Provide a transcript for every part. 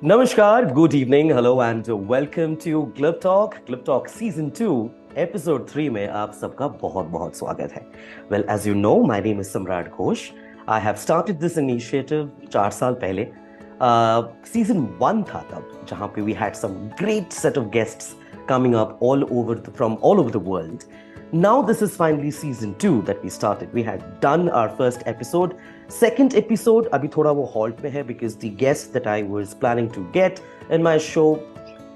Namaskar, good evening, hello and welcome to Glib Talk. Glib Talk Season 2, Episode 3 में आप सबका बहुत बहुत स्वागत है. Well, as you know, my name is Samrat Ghosh. I have started this initiative 4 साल पहले. Season 1 था तब, जहाँ पे we had some great set of guests coming up from all over the world. Now this is finally Season 2 that we started. We had done our first episode. Second episode अभी थोड़ा वो halt में है because the guest that I was planning to get in my show,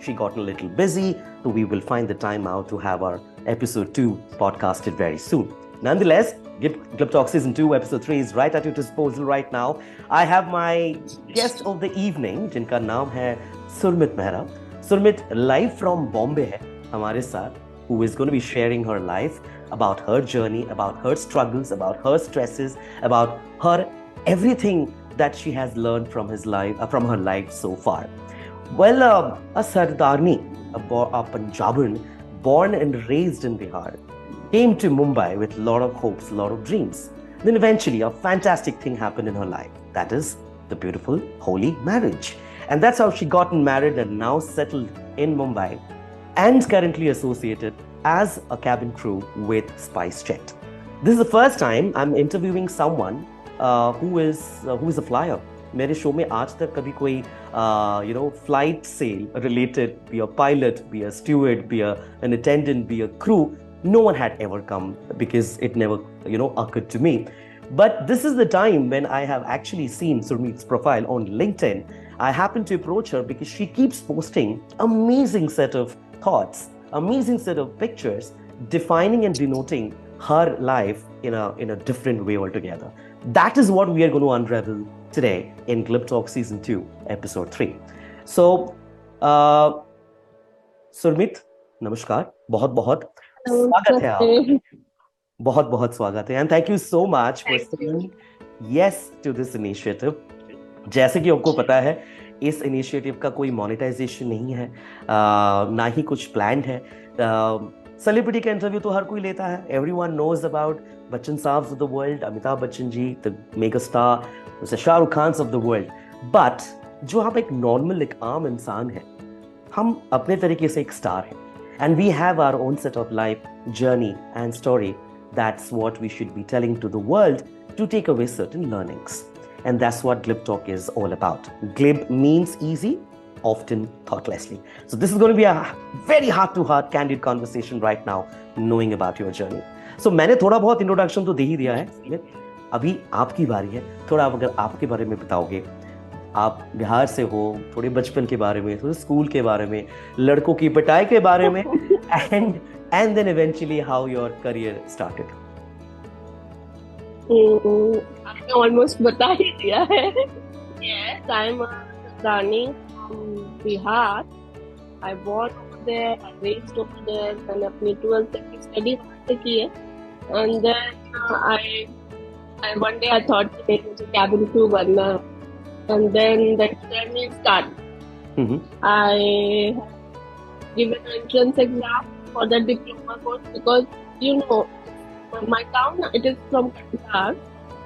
she got a little busy, so we will find the time out to have our episode 2 podcasted very soon. Nonetheless, Glib Talk Season 2 episode 3 is right at your disposal right now. I have my guest of the evening जिनका नाम है सुरमित Mehra. सुरमित live from Bombay है हमारे साथ, who is going to be sharing her life, about her journey, about her struggles, about her stresses, about her everything that she has learned from her life so far. Well, a Sardarni, a Punjaban, born and raised in Bihar, came to Mumbai with a lot of hopes, a lot of dreams. Then eventually a fantastic thing happened in her life. That is the beautiful holy marriage. And that's how she got married and now settled in Mumbai and currently associated as a cabin crew with SpiceJet. This is the first time I'm interviewing someone who is a flyer. मेरे show में आज तक कभी कोई flight से related, be a pilot, be a steward, be an attendant, be a crew, no one had ever come because it never occurred to me. But this is the time when I have actually seen Surmit's profile on LinkedIn. I happened to approach her because she keeps posting amazing set of thoughts, amazing set of pictures defining and denoting her life in a different way altogether. That is what we are going to unravel today in Glib Talk Season 2, Episode 3. So, Surmit, namaskar. बहुत स्वागत है आप. बहुत स्वागत है. And thank you so much for saying yes to this initiative. जैसे कि आपको पता है, इस इनिशिएटिव का कोई मोनेटाइजेशन नहीं है, ना ही कुछ प्लान है. सेलिब्रिटी का इंटरव्यू तो हर कोई लेता है. एवरीवन नोज अबाउट बच्चन साहब of the world, Amitabh Bachchan ji, the mega star, Shahrukh Khan of the world. But जो आप एक नॉर्मल, एक आम इंसान है, हम अपने तरीके से एक स्टार हैं. And we have our own set of life journey and story. That's what we should be telling to the world to take away certain learnings. And that's what Glib Talk is all about. Glib means easy, often thoughtlessly. So this is going to be a very heart-to-heart, candid conversation right now, knowing about your journey. So मैंने थोड़ा बहुत introduction तो दे ही दिया है. अभी आपकी बारी है. थोड़ा अगर आपके बारे में बताओगे, आप बिहार से हो, थोड़े बचपन के बारे में, थोड़े स्कूल के बारे में, लड़कों की पिटाई के बारे में, and then eventually how your career started. आपने ऑलमोस्ट बता ही दिया है. Yes, I'm a Rani from Bihar. I born over there, I raised over there, and अपनी 12th तक की स्टडी वहाँ से की है. And then I one day I thought कि मुझे cabin crew बनना है. And then the journey started. I given an entrance exam for the diploma course because my town, it is from Kandahar,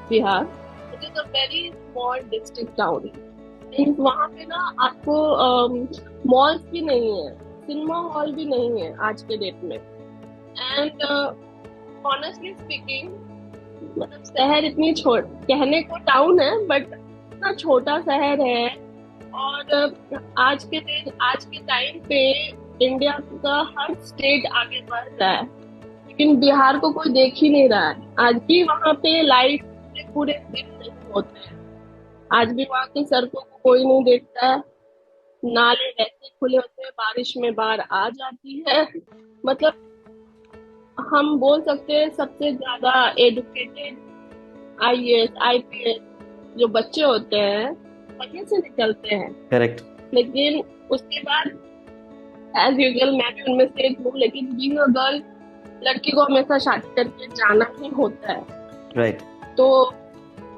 Bihar. It is a very small district town. वहाँ पे ना आपको malls भी नहीं है, cinema hall भी नहीं है आज के डेट में. एंड ऑनेस्टली स्पीकिंग, मतलब शहर इतनी कहने को टाउन है, बट इतना छोटा शहर है. और आज के टाइम पे इंडिया का हर स्टेट आगे बढ़ रहा है, लेकिन बिहार को कोई देख ही नहीं रहा है. आज भी वहाँ पे लाइट पूरे दिन नहीं होते हैं. आज भी वहाँ की सड़कों को कोई नहीं देखता है. नाले वैसे खुले होते हैं, बारिश में बाढ़ आ जाती है. मतलब हम बोल सकते हैं सबसे ज्यादा एजुकेटेड IAS IPS जो बच्चे होते हैं वहीं से निकलते हैं. करेक्ट. लेकिन उसके बाद एज यूजुअल मैं भी उनमें से एक हूँ, लेकिन बीइंग अ गर्ल, लड़की को हमेशा शादी करके जाना ही होता है. राइट. तो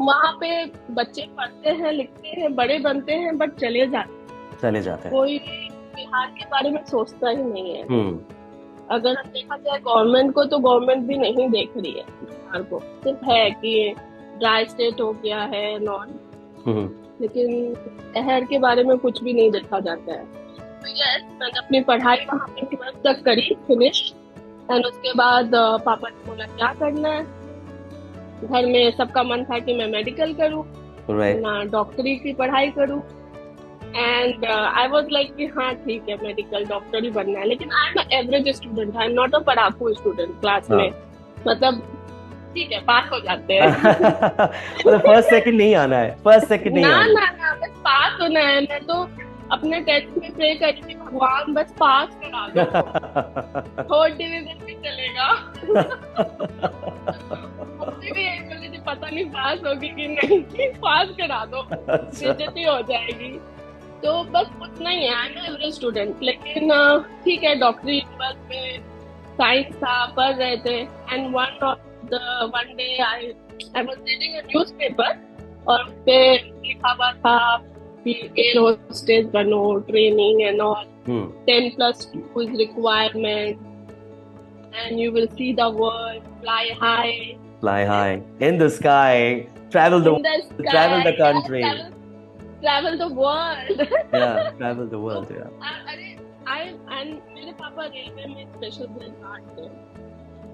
वहाँ पे बच्चे पढ़ते हैं, लिखते हैं, बड़े बनते हैं, बट चले जाते हैं. कोई बिहार के बारे में सोचता ही नहीं है. अगर हम देखा जाए गवर्नमेंट को, तो गवर्नमेंट भी नहीं देख रही है बिहार को. सिर्फ है कि ड्राई स्टेट हो गया है, नॉन लेकिन शहर के बारे में कुछ भी नहीं देखा जाता है। तो यस, मैंने अपनी पढ़ाई वहाँ पे 12th तक करी, फिनिश। एंड उसके बाद पापा ने बोला क्या करना है। घर में सबका मन था कि मैं मेडिकल करूँ, राइट, ना डॉक्टरी की पढ़ाई करूँ। एंड आई वाज लाइक कि हाँ ठीक है, मेडिकल डॉक्टर ही बनना है। लेकिन I am average student, I am not a पढ़ाकू स्टूडेंट क्लास में। मतलब ठीक है, पास हो जाते हैं। मतलब फर्स्ट सेकंड नहीं आना है, फर्स्ट सेकंड नहीं ना आना ना ना, बस पास होना है। मैं तो अपने टेस्ट में प्रे करी थी, भगवान बस पास करा दो, थर्ड डिवीजन भी चलेगा। मम्मी भी यही बोली थी, पता नहीं पास होगी कि नहीं, पास करा दो, बेइज्जती हो जाएगी। तो बस उतना ही है, आई एम एवरेज स्टूडेंट। लेकिन ठीक है, डॉक्टरी में साइंस था, पढ़ रहे थे। And one day I was reading a newspaper, और उस पे लिखा हुआ था कि एयर होस्टेस बनो, training and all, 10+2 is requirement, and you will see the world, fly high in the sky, travel in the sky, travel the country. travel the world. Yeah, travel the world. Yeah. अरे मेरे पापा railway में special brigade थे,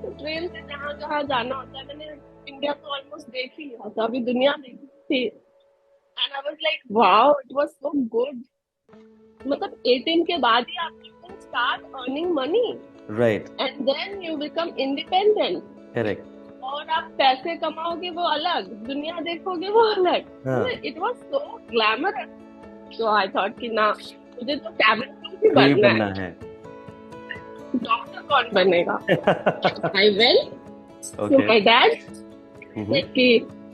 तो train से जहाँ जहाँ जाना होता है, मैंने इंडिया तो ऑलमोस्ट देख ही लिया था, अभी दुनिया देखी थी। And I was like wow, it was so good. मतलब 18 के बाद ही आप can start earning money, right, and then you become independent. Correct. और आप पैसे कमाओगे वो अलग, दुनिया देखोगे वो अलग। It was so glamorous. So I thought कि ना, मुझे तो कैबिन क्रू ही बनना है, डॉक्टर कौन बनेगा। I went to my dad कि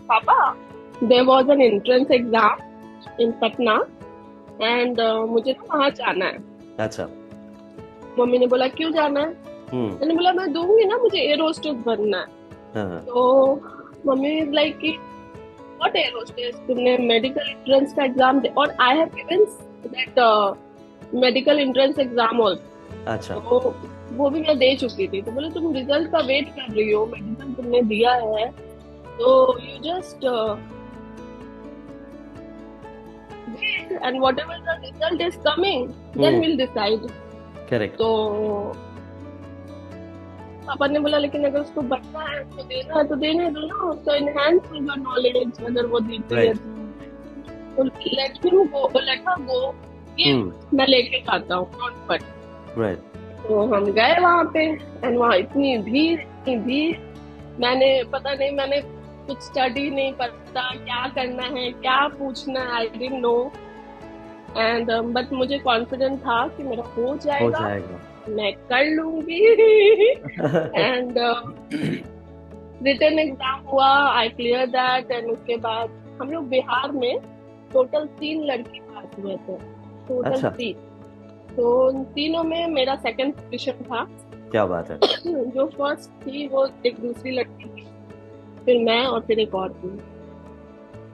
पापा, there was an entrance exam in Patna and मुझे तो वहां जाना है। अच्छा। मम्मी ने बोला क्यों जाना है? मैंने बोला मैं दूंगी ना, मुझे एयर होस्टेस बनना है। तो मम्मी इज लाइक कि व्हाट एयर होस्टेस, तुमने मेडिकल एंट्रेंस का एग्जाम दे, और आई have given that medical entrance exam also. अच्छा। तो वो भी मैं दे चुकी थी। तो बोले तुम रिजल्ट का वेट कर रही हो, मेडिकल तुमने दिया है, तो you just wait and whatever the result is coming then will decide. Correct. तो पापा ने बोला लेकिन अगर उसको बनना है तो देना है तो देने दो ना, उसको एनहांस होगा नॉलेज, अगर वो देती है तो let him go, let her go, मैं लेके आता हूँ, डोंट वरी। राइट। तो हम गए वहां पे, एंड वहां इतनी भीड़, मैंने पता नहीं, मैंने कुछ स्टडी नहीं पता क्या करना है, क्या पूछना है, I didn't know. And but मुझे कॉन्फिडेंट था कि मेरा हो जाएगा, मैं कर लूंगी। एंड रिटन एग्जाम हुआ, आई क्लियर दैट। एंड उसके बाद हम लोग बिहार में टोटल 3 लड़की पास हुए थे, टोटल 3। तो उन तीनों में मेरा सेकंड पोजीशन था। क्या बात है। जो फर्स्ट थी वो एक दूसरी लड़की थी, फिर मैं और फिर एक और थी।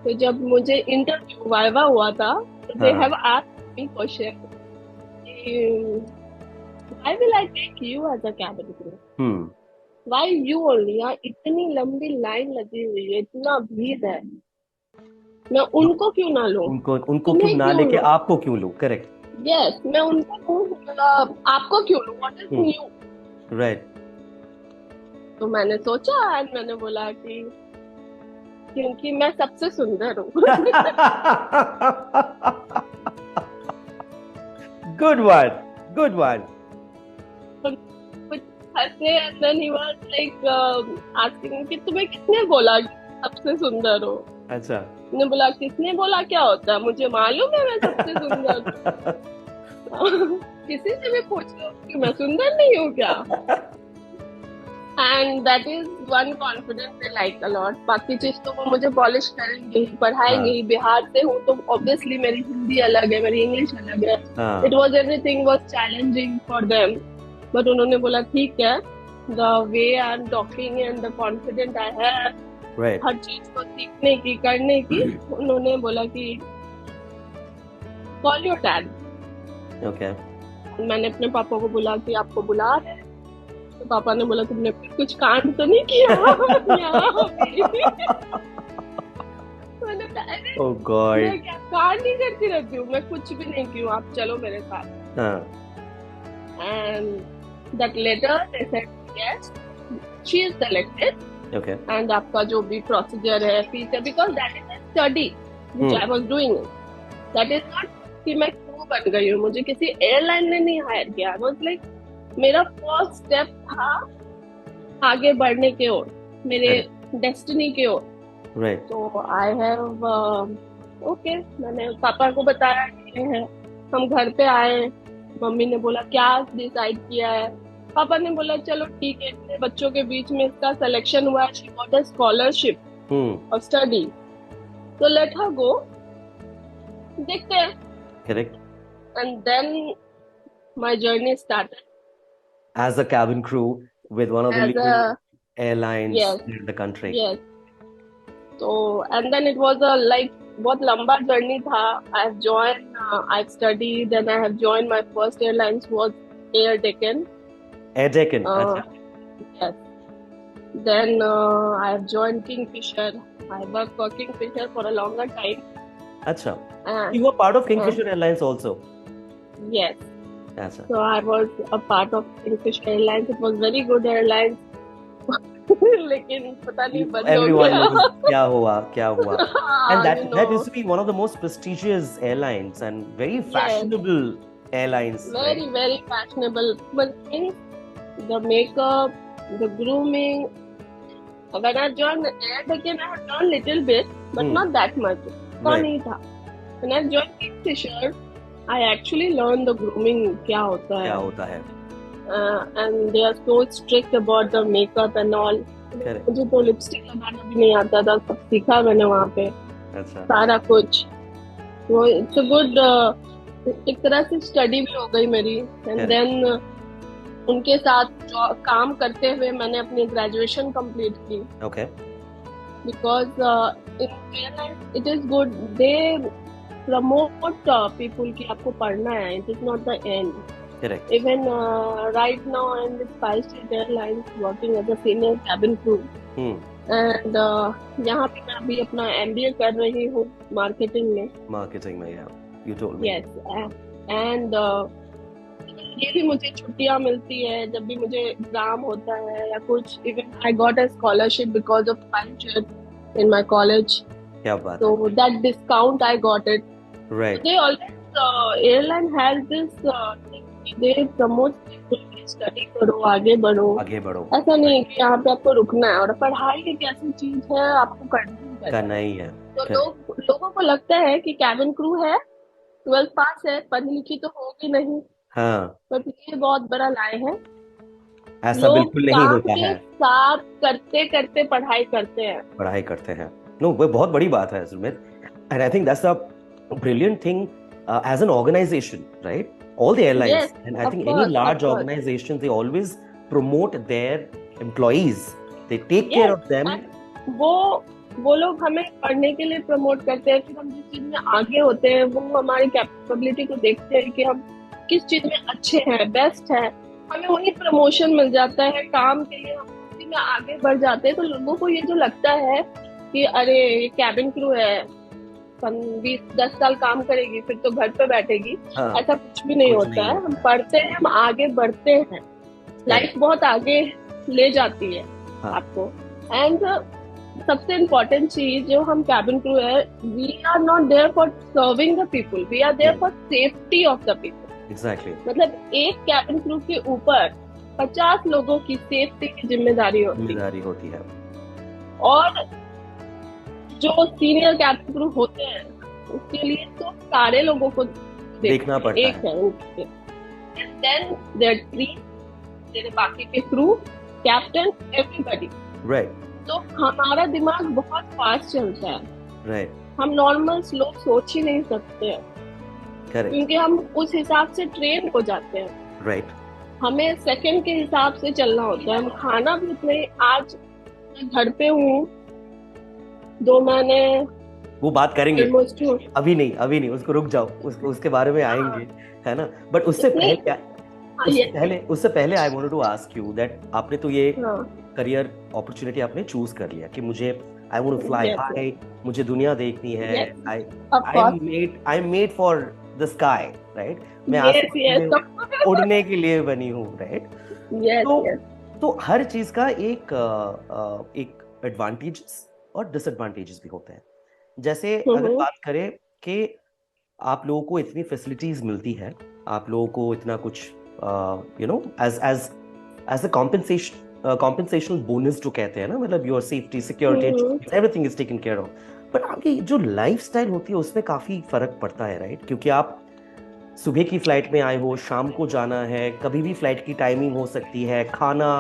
तो जब मुझे इंटरव्यू वाइवा हुआ था, they have asked me question, why will I take you as a cabin crew, why you only. यहाँ इतनी लंबी लाइन लगी हुई है, इतना भीड़ है, मैं उनको क्यों ना लूं, उनको क्यों ना लेके आपको क्यों लूं। करेक्ट। यस, मैं उनको आपको क्यों लूं, व्हाट इज न्यू। राइट। तो मैंने सोचा एंड मैंने बोला कि क्योंकि मैं सबसे सुंदर हूँ। Good one, good one. हंसे and then he was like asking कि तुम्हें किसने बोला कि सबसे सुंदर हो। अच्छा। मैंने बोला किसने बोला क्या होता है, मुझे मालूम है मैं सबसे सुंदर हूँ। किसी से भी पूछ लो कि मैं सुंदर नहीं हूँ क्या। And that is one confidence I like a lot. बाकी चीज तो वो मुझे पॉलिश करेंगे, पढ़ाएंगे। बिहार से हूँ तो ऑब्वियसली मेरी हिंदी अलग है, मेरी इंग्लिश अलग है। It was everything was challenging for them, but उन्होंने बोला ठीक है, the way I am talking and the confident I have, हर चीज को सीखने की, करने की, उन्होंने बोला कि कॉल योर डैड। ओके। मैंने अपने पापा को बोला कि आपको बुला रहे हैं। तो पापा ने बोला तुमने कुछ कांड तो नहीं किया। मैंने कहा अरे Oh God. मैं क्या कार नहीं करती रहती हूँ, मैं कुछ भी नहीं की हूँ, आप चलो मेरे साथ। हाँ. And that letter they said yes she is selected, Okay. And आपका जो भी प्रोसीजर है फीस है, because that is a study which I was doing, that is not कि मैं क्रू बन गई हूँ, मुझे किसी एयरलाइन ने नहीं हायर किया। आई वाज लाइक मेरा फर्स्ट स्टेप था आगे बढ़ने की ओर, मेरे डेस्टिनी की ओर। Right. तो आई हैव ओके, मैंने पापा को बताया कि ये है। हम घर पे आए, मम्मी ने बोला क्या डिसाइड किया है। पापा ने बोला चलो ठीक है, इतने बच्चों के बीच में इसका सिलेक्शन हुआ है, she got a scholarship Hmm. Of study, तो लेट हर गो, देखते हैं। Correct. And then my journey started As a cabin crew with one of the as leading a airlines yes in the country. Yes. तो and then it was a like बहुत लंबा journey था। I have join, I study, then I have join my first airlines was Air Deccan. Air Deccan. अच्छा. Yes. Then I have joined Kingfisher. I worked for Kingfisher for a longer time. अच्छा. And You were part of Kingfisher Airlines also. yes, अच्छा. so I was a part of Kingfisher Airlines. It was very good airlines. लेकिन पता नहीं बंद हो Everyone गया। knows क्या हुआ. And that You that know, used to be one of the most prestigious airlines and very yes, fashionable airlines, right? very fashionable. But means the makeup, the grooming. When I joined Air Deccan, I had done little bit, but Hmm. not that much. इतना Right. नहीं था। When I joined Kingfisher, I actually learned the grooming क्या होता क्या है, होता है. and they are so strict about the makeup and all. Correct. मुझे तो लिपस्टिक लगाना भी नहीं आता था, सब सीखा मैंने वहाँ पे अच्छा. सारा कुछ। वो इट्स अ गुड, एक तरह से स्टडी भी हो गई मेरी। And Correct. देन उनके साथ जो काम करते हुए मैंने अपनी ग्रेजुएशन कंप्लीट की, Okay. because in airlines it is good, they promote people कि आपको पढ़ना है, it is not the end. Correct. Even right now I'm with Five State Airlines working as a senior cabin crew, Hmm. and यहाँ पे मैं अभी अपना MBA कर रही हूँ मार्केटिंग में। Marketing में, yeah. You told me. Yes, and ये भी मुझे छुट्टियां मिलती है जब भी मुझे एग्जाम होता है या कुछ। Even I got a scholarship because of friendship in my college, क्या बात so है. that discount I got it. Right. They always airline has this they promote people की स्टडी करो, आगे बढ़ो। आगे बढ़ो. ऐसा नहीं है कि यहाँ पे आपको रुकना है, और पढ़ाई एक ऐसी चीज है आपको करनी करना ही है. तो Correct. लोगों को लगता है कि कैबिन क्रू है, 12th पास है, पढ़ी लिखी तो होगी नहीं, हाँ. बट ये बहुत बड़ा लाई है। ऐसा लोग बिल्कुल नहीं काम होता के है. साथ करते करते पढ़ाई करते हैं। पढ़ाई करते हैं. No, वो बहुत बड़ी बात है Sumit. And I think that's a brilliant thing as an organization, right? All the airlines, Yes, and I of think any course, large of course. organizations, they always promote their employees. They take care Yes, of them. and वो लोग हमें पढ़ने के लिए promote करते हैं। फिर हम जिस चीज में आगे होते हैं वो हमारी कैपेबिलिटी को देखते हैं कि हम किस चीज में अच्छे हैं, बेस्ट है, हमें वही प्रमोशन मिल जाता है काम के लिए, हम उसी में आगे बढ़ जाते हैं। तो लोगों को ये जो लगता है कि अरे ये कैबिन क्रू है, 10 साल काम करेगी फिर तो घर पे बैठेगी, हाँ. ऐसा कुछ भी नहीं कुछ होता नहीं है। होता हम है. पढ़ते हैं, हम आगे बढ़ते हैं, लाइफ बहुत आगे ले जाती है हाँ. आपको। एंड सबसे इम्पोर्टेंट चीज जो हम कैबिन क्रू है, we are not there for serving the people, we are there for safety of the people. Exactly. मतलब एक कैबिन क्रू के ऊपर 50 लोगों की सेफ्टी की जिम्मेदारी होती है, जिम्मेदारी होती है. और जो सीनियर कैबिन क्रू होते हैं उसके लिए तो सारे लोगों को देखना पड़ता एक है उनके। एंड देन देयर टीम, तेरे बाकी के क्रू, कैप्टन, एवरीबॉडी। Right. तो हमारा दिमाग बहुत फास्ट चलता है, Right. हम नॉर्मल स्लो सोच ही नहीं सकते हैं, Correct. क्योंकि हम उस हिसाब से ट्रेन हो जाते हैं। Right. हमें सेकंड के हिसाब से चलना होता है। हम खाना भी उतने, आज मैं घर पे हूँ 2 महीने वो बात करेंगे. ऑलमोस्ट हूँ। अभी नहीं उसको रुक जाओ, उसके बारे में आएंगे, है ना. बट उससे नहीं, पहले उससे पहले I wanted to ask you that आपने तो ये हाँ, करियर अपॉर्चुनिटी आपने चूज कर लिया कि मुझे I want to fly Yes, high, मुझे दुनिया देखनी है, yes, I of course. I am made for the sky, right? मैं Yes, आसमान yes, में उड़ने के लिए बनी हूँ, राइट? yes, तो yes. तो हर चीज का एक एडवांटेजेस और डिसएडवांटेजेस भी होते हैं। जैसे अगर बात करें कि आप लोगों को इतनी फैसिलिटीज मिलती है, आप लोगों को इतना कुछ you know as as as a compensational bonus जो कहते हैं ना, मतलब your safety, security, everything is taken care of. But आपकी जो लाइफस्टाइल होती है उसमें काफी फर्क पड़ता है, राइट? क्योंकि आप सुबह की फ्लाइट में आए हो, शाम को जाना है, कभी भी फ्लाइट की टाइमिंग हो सकती है, खाना,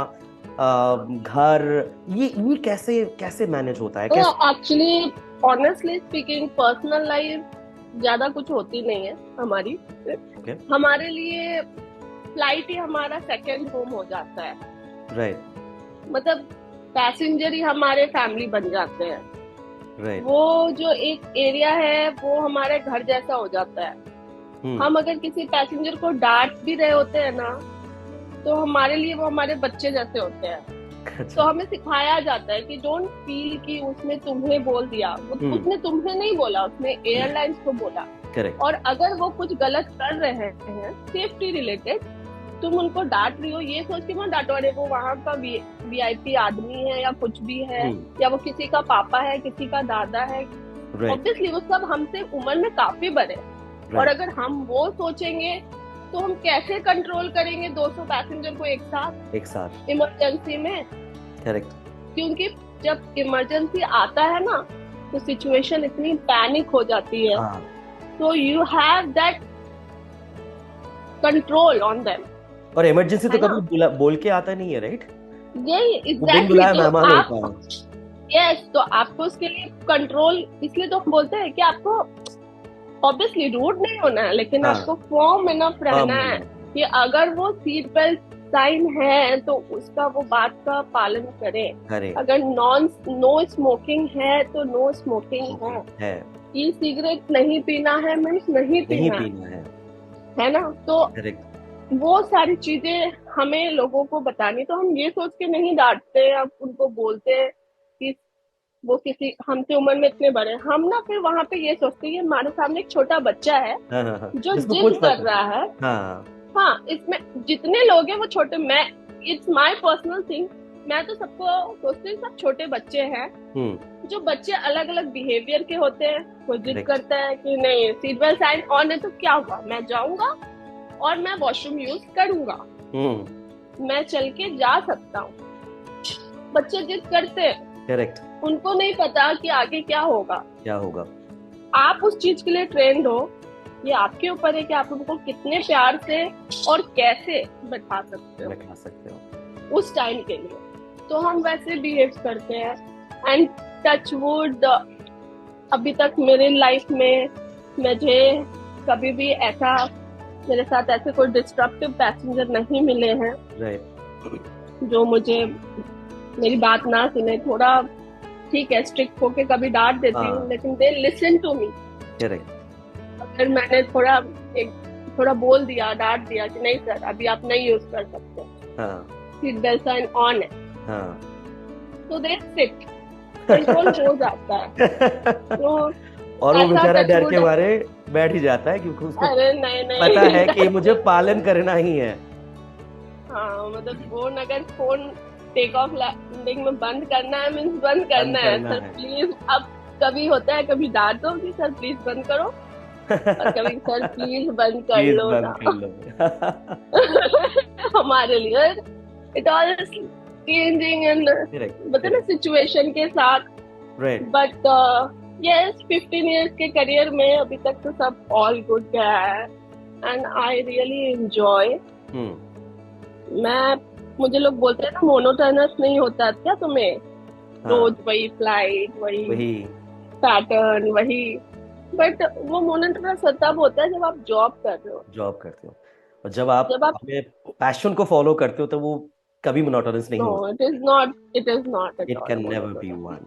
घर, ये कैसे कैसे मैनेज होता है? तो कैसे? Actually honestly speaking personal life ज्यादा कुछ होती नहीं है हमारी। Okay. हमारे लिए फ्लाइट ही हमारा सेकंड होम हो जाता है, राइट, मतलब पैसेंजर ही हमारे फैमिली बन जाते हैं, राइट। वो जो एक एरिया है वो हमारे घर जैसा हो जाता है। हम अगर किसी पैसेंजर को डांट भी रहे होते हैं ना, तो हमारे लिए वो हमारे बच्चे जैसे होते हैं। तो हमें सिखाया जाता है कि डोंट फील कि उसने तुम्हें बोल दिया, उसने तुम्हें नहीं बोला, उसने एयरलाइंस को बोला। करेक्ट। और अगर वो कुछ गलत कर रहे हैं सेफ्टी रिलेटेड, तुम उनको डांट रही हो ये सोच के मत डांटो, अरे वो वहाँ का वीआईपी आदमी है या कुछ भी है, या वो किसी का पापा है, किसी का दादा है। ऑब्वियसली वो सब हमसे उम्र में काफी बड़े, और अगर हम वो सोचेंगे तो हम कैसे कंट्रोल करेंगे 200 पैसेंजर को एक साथ इमरजेंसी में? करेक्ट। क्योंकि जब इमरजेंसी आता है ना, तो सिचुएशन इतनी पैनिक हो जाती है, तो you have that control on them. और इमरजेंसी तो कभी बोल के आता नहीं है, राइट? यही एग्जैक्टली। तो आप यस, तो आपको उसके लिए कंट्रोल, इसलिए तो हम बोलते हैं कि आपको ऑब्वियसली रूड नहीं होना है, लेकिन आपको फॉर्म इनफ रहना है कि अगर वो सीट बेल्ट साइन है तो उसका वो बात का पालन करें। अगर नो स्मोकिंग है तो नो स्मोकिंग है। ई सिगरेट नहीं पीना है मीन्स नहीं पीना है ना? तो वो सारी चीजें हमें लोगों को बतानी, तो हम ये सोच के नहीं डांटते, अब उनको बोलते कि वो किसी हमसे उम्र में इतने बड़े, हम ना फिर वहाँ पे ये सोचते हैं हमारे सामने एक छोटा बच्चा है जो जिद कर रहा है। हाँ, इसमें जितने लोग हैं वो छोटे, मैं इट्स माय पर्सनल थिंग, मैं तो सबको सोचती हूँ सब छोटे बच्चे हैं। जो बच्चे अलग अलग बिहेवियर के होते हैं, कोई जिद करता है कि नहीं सीट बेल्ट साइन ऑन है तो क्या हुआ, मैं जाऊंगा और मैं वॉशरूम यूज करूंगा, मैं चल के जा सकता हूँ। बच्चे जिद करते हैं, करेक्ट, उनको नहीं पता कि आगे क्या होगा। आप उस चीज के लिए ट्रेंड हो, ये आपके ऊपर है कि आप उनको कितने प्यार से और कैसे बैठा सकते हो उस टाइम के लिए। तो हम वैसे बिहेव करते हैं, एंड टच वुड अभी तक मेरे लाइफ में मुझे कभी भी ऐसा, मेरे साथ ऐसे कोई डिस्ट्रक्टिव पैसेंजर नहीं मिले हैं जो मुझे मेरी बात ना सुने। थोड़ा ठीक है, स्ट्रिक्ट होके कभी डांट देती हूँ, लेकिन दे लिसन टू मी। अगर मैंने थोड़ा बोल दिया, डांट दिया कि नहीं सर अभी आप नहीं यूज कर सकते, सीट बेल्ट साइन ऑन है, तो दे सिट, कंट्रोल हो जाता है। तो और वो बेचारा डर के मारे बैठ ही जाता है क्योंकि उसको पता है कि मुझे पालन करना ही है। हाँ, मतलब फोन अगर फोन टेक ऑफ लैंडिंग में बंद करना है मीन्स बंद करना है। सर प्लीज, अब कभी होता है कभी डांट दो कि सर प्लीज बंद करो, और कभी सर प्लीज बंद कर लो ना। हमारे लिए इट ऑल चेंजिंग एंड मतलब ना सिचुएशन के साथ। बट यस, 15 इयर्स के करियर में अभी तक तो सब ऑल गुड गया है, एंड आई रियली एंजॉय। मुझे लोग बोलते हैं ना मोनोटोनस नहीं होता क्या तुम्हें, रोज वही फ्लाइट, वही पैटर्न, वही, बट वो मोनोटोनस तब होता है जब आप जॉब करते हो और जब आप अपने पैशन को फॉलो करते हो तो वो कभी मोनोटोनस नहीं होता। It is not it can never be one.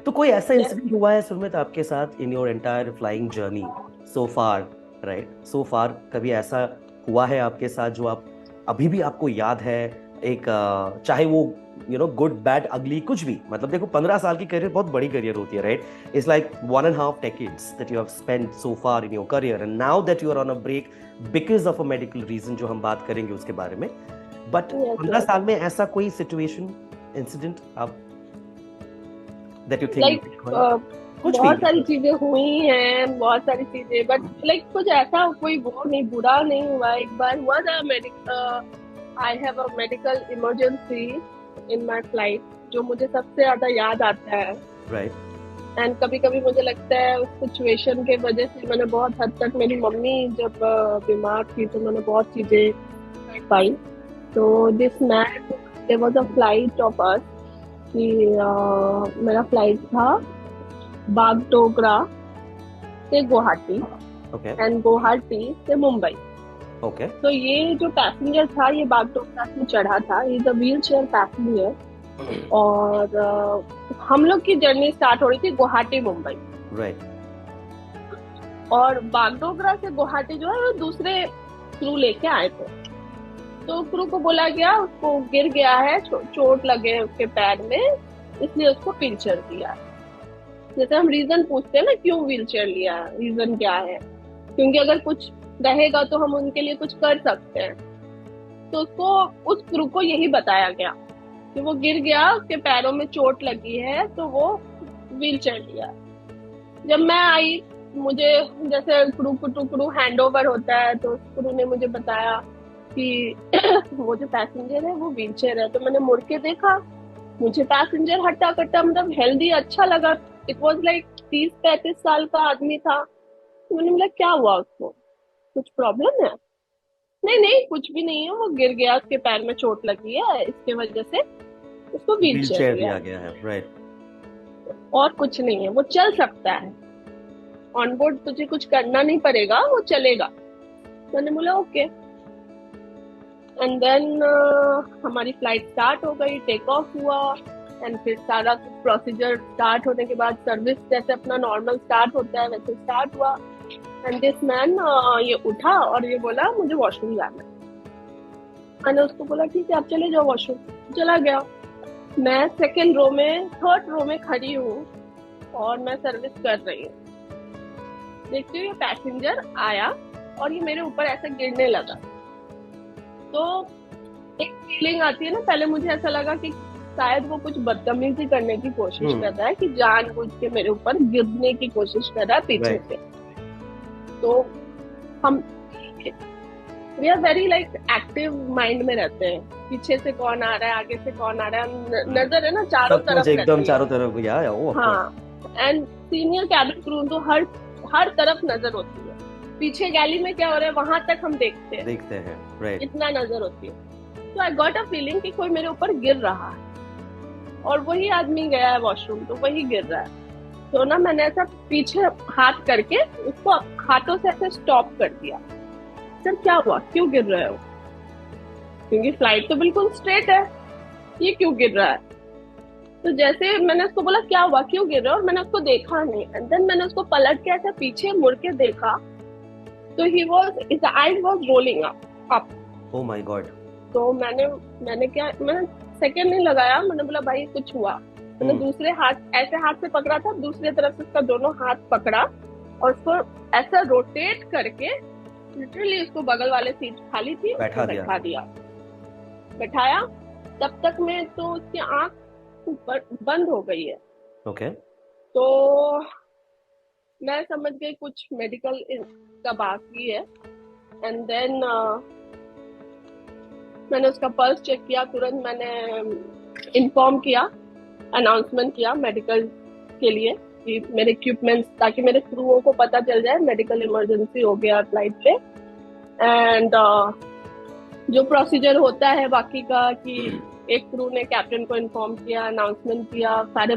तो कोई ऐसा इंसिडेंट हुआ है सुमित आपके साथ in your entire flying journey so far, right? So far कभी ऐसा हुआ है आपके साथ जो आप अभी भी आपको याद है, एक चाहे वो गुड बैड अगली कुछ भी, मतलब देखो 15 साल की करियर बहुत बड़ी करियर होती है, right? It's like 1.5 decades that you have spent so far in your career, and now that you are on a break because of a medical reason, जो हम बात करेंगे उसके बारे में, बट 15 साल में ऐसा कोई सिचुएशन, इंसिडेंट आप that you think कुछ बहुत भी? सारी चीजें हुई हैं, बहुत सारी चीजें, बट लाइक कुछ ऐसा कोई वो नहीं, बुरा नहीं हुआ। एक बार हुआ था I have a medical emergency in my flight, जो मुझे सबसे ज्यादा याद आता है, राइट। एंड कभी कभी मुझे लगता है उस सिचुएशन के वजह से मैंने बहुत हद तक, मेरी मम्मी जब बीमार थी तो मैंने बहुत चीजें कर पाई। तो this man, there was a flight of us कि मेरा फ्लाइट था बागडोगरा से गुवाहाटी, एंड गुवाहाटी से मुंबई। ओके। तो ये जो पैसेंजर था, ये बागडोगरा से चढ़ा था, is a wheel chair passenger, और हम लोग की जर्नी स्टार्ट हो रही थी गुवाहाटी मुंबई, राइट। और बागडोगरा से गुवाहाटी जो है वो दूसरे क्रू लेके आए थे। तो क्रू को बोला गया उसको गिर गया है, चोट लगे उसके पैर में, इसलिए उसको व्हील चेयर दिया। जैसे हम रीजन पूछते हैं ना, क्यों व्हील चेयर लिया, रीजन क्या है, क्योंकि अगर कुछ रहेगा तो हम उनके लिए कुछ कर सकते हैं। तो उसको, उस क्रू को यही बताया गया कि वो गिर गया, उसके पैरों में चोट लगी है, तो वो व्हील चेयर लिया। जब मैं आई, मुझे जैसे crew to crew hand over होता है, तो क्रू ने मुझे बताया कि वो जो पैसेंजर है वो व्हील चेयर है। तो मैंने मुड़ के देखा, मुझे पैसेंजर हट्टा कट्टा, मतलब हेल्दी अच्छा लगा। इट वॉज लाइक 30-35 साल का आदमी था। तो मैंने बोला क्या हुआ उसको, कुछ प्रॉब्लम है? नहीं नहीं, कुछ भी नहीं है, वो गिर गया, उसके पैर में चोट लगी है, इसके वजह से उसको व्हील चेयर दिया गया है, राइट। और कुछ नहीं है, वो चल सकता है, ऑन बोर्ड तुझे कुछ करना नहीं पड़ेगा, वो चलेगा। मैंने बोला ओके। एंड देन हमारी फ्लाइट स्टार्ट हो गई, टेक ऑफ हुआ, एंड फिर सारा प्रोसीजर स्टार्ट होने के बाद सर्विस जैसे अपना नॉर्मल स्टार्ट होता है वैसे स्टार्ट हुआ। एंड दिस मैन ये उठा और ये बोला मुझे वॉशरूम जाना है। मैंने उसको बोला ठीक है आप चले जाओ वॉशरूम। चला गया। मैं सेकेंड रो में, थर्ड रो में खड़ी हूँ और मैं सर्विस कर रही हूँ। देखती हूँ ये पैसेंजर आया और ये मेरे ऊपर ऐसा गिरने लगा। तो एक फीलिंग आती है ना, पहले मुझे ऐसा लगा कि शायद वो कुछ बदतमीजी करने की कोशिश कर रहा है, कि जानबूझ के मेरे ऊपर गिरने की कोशिश कर रहा है पीछे से। तो हम we are very like active mind में रहते हैं, पीछे से कौन आ रहा है, आगे से कौन आ रहा है, नजर है ना चारों तरफ, एकदम चारों तरफ गया है वो। हाँ, एंड सीनियर कैबिन क्रू तो हर तरफ नजर होती है, पीछे गैली में क्या हो रहा है वहां तक हम देखते हैं, राइट, इतना नजर होती है। तो आई गॉट अ फीलिंग कि कोई मेरे ऊपर गिर रहा है, और वही आदमी गया है वॉशरूम तो वही गिर रहा है। तो ना मैंने ऐसा पीछे हाथ करके उसको हाथों से ऐसे स्टॉप कर दिया। सर क्या हुआ, क्यों गिर रहे हो? क्योंकि फ्लाइट तो बिल्कुल स्ट्रेट है, ये क्यों गिर रहा है? तो जैसे मैंने उसको बोला क्या हुआ, क्यों गिर रहे हो, और मैंने उसको देखा नहीं, एंड देन मैंने उसको पलट के ऐसे पीछे मुड़ के देखा तो he was, his eyes was rolling up. Oh my God. तो मैंने सेकंड नहीं लगाया, मैंने बोला भाई कुछ हुआ। मैंने दूसरे हाथ ऐसे हाथ से पकड़ा था, दूसरी तरफ से उसका दोनों हाथ पकड़ा और उसको ऐसा रोटेट करके लिटरली उसको बगल वाले सीट खाली थी बैठा बैठाया। तब तक में तो उसकी आंख ऊपर बंद हो गई है। ओके। तो मैं समझ गई कुछ मेडिकल का बाकी है। एंड देन मैंने उसका पल्स चेक किया, तुरंत मैंने इन्फॉर्म किया, अनाउंसमेंट किया मेडिकल के लिए कि मेरे इक्विपमेंट्स, ताकि मेरे क्रूओं को पता चल जाए मेडिकल इमरजेंसी हो गया फ्लाइट पे। एंड जो प्रोसीजर होता है बाकी का, कि एक क्रू ने कैप्टन को इन्फॉर्म किया, अनाउंसमेंट किया, सारे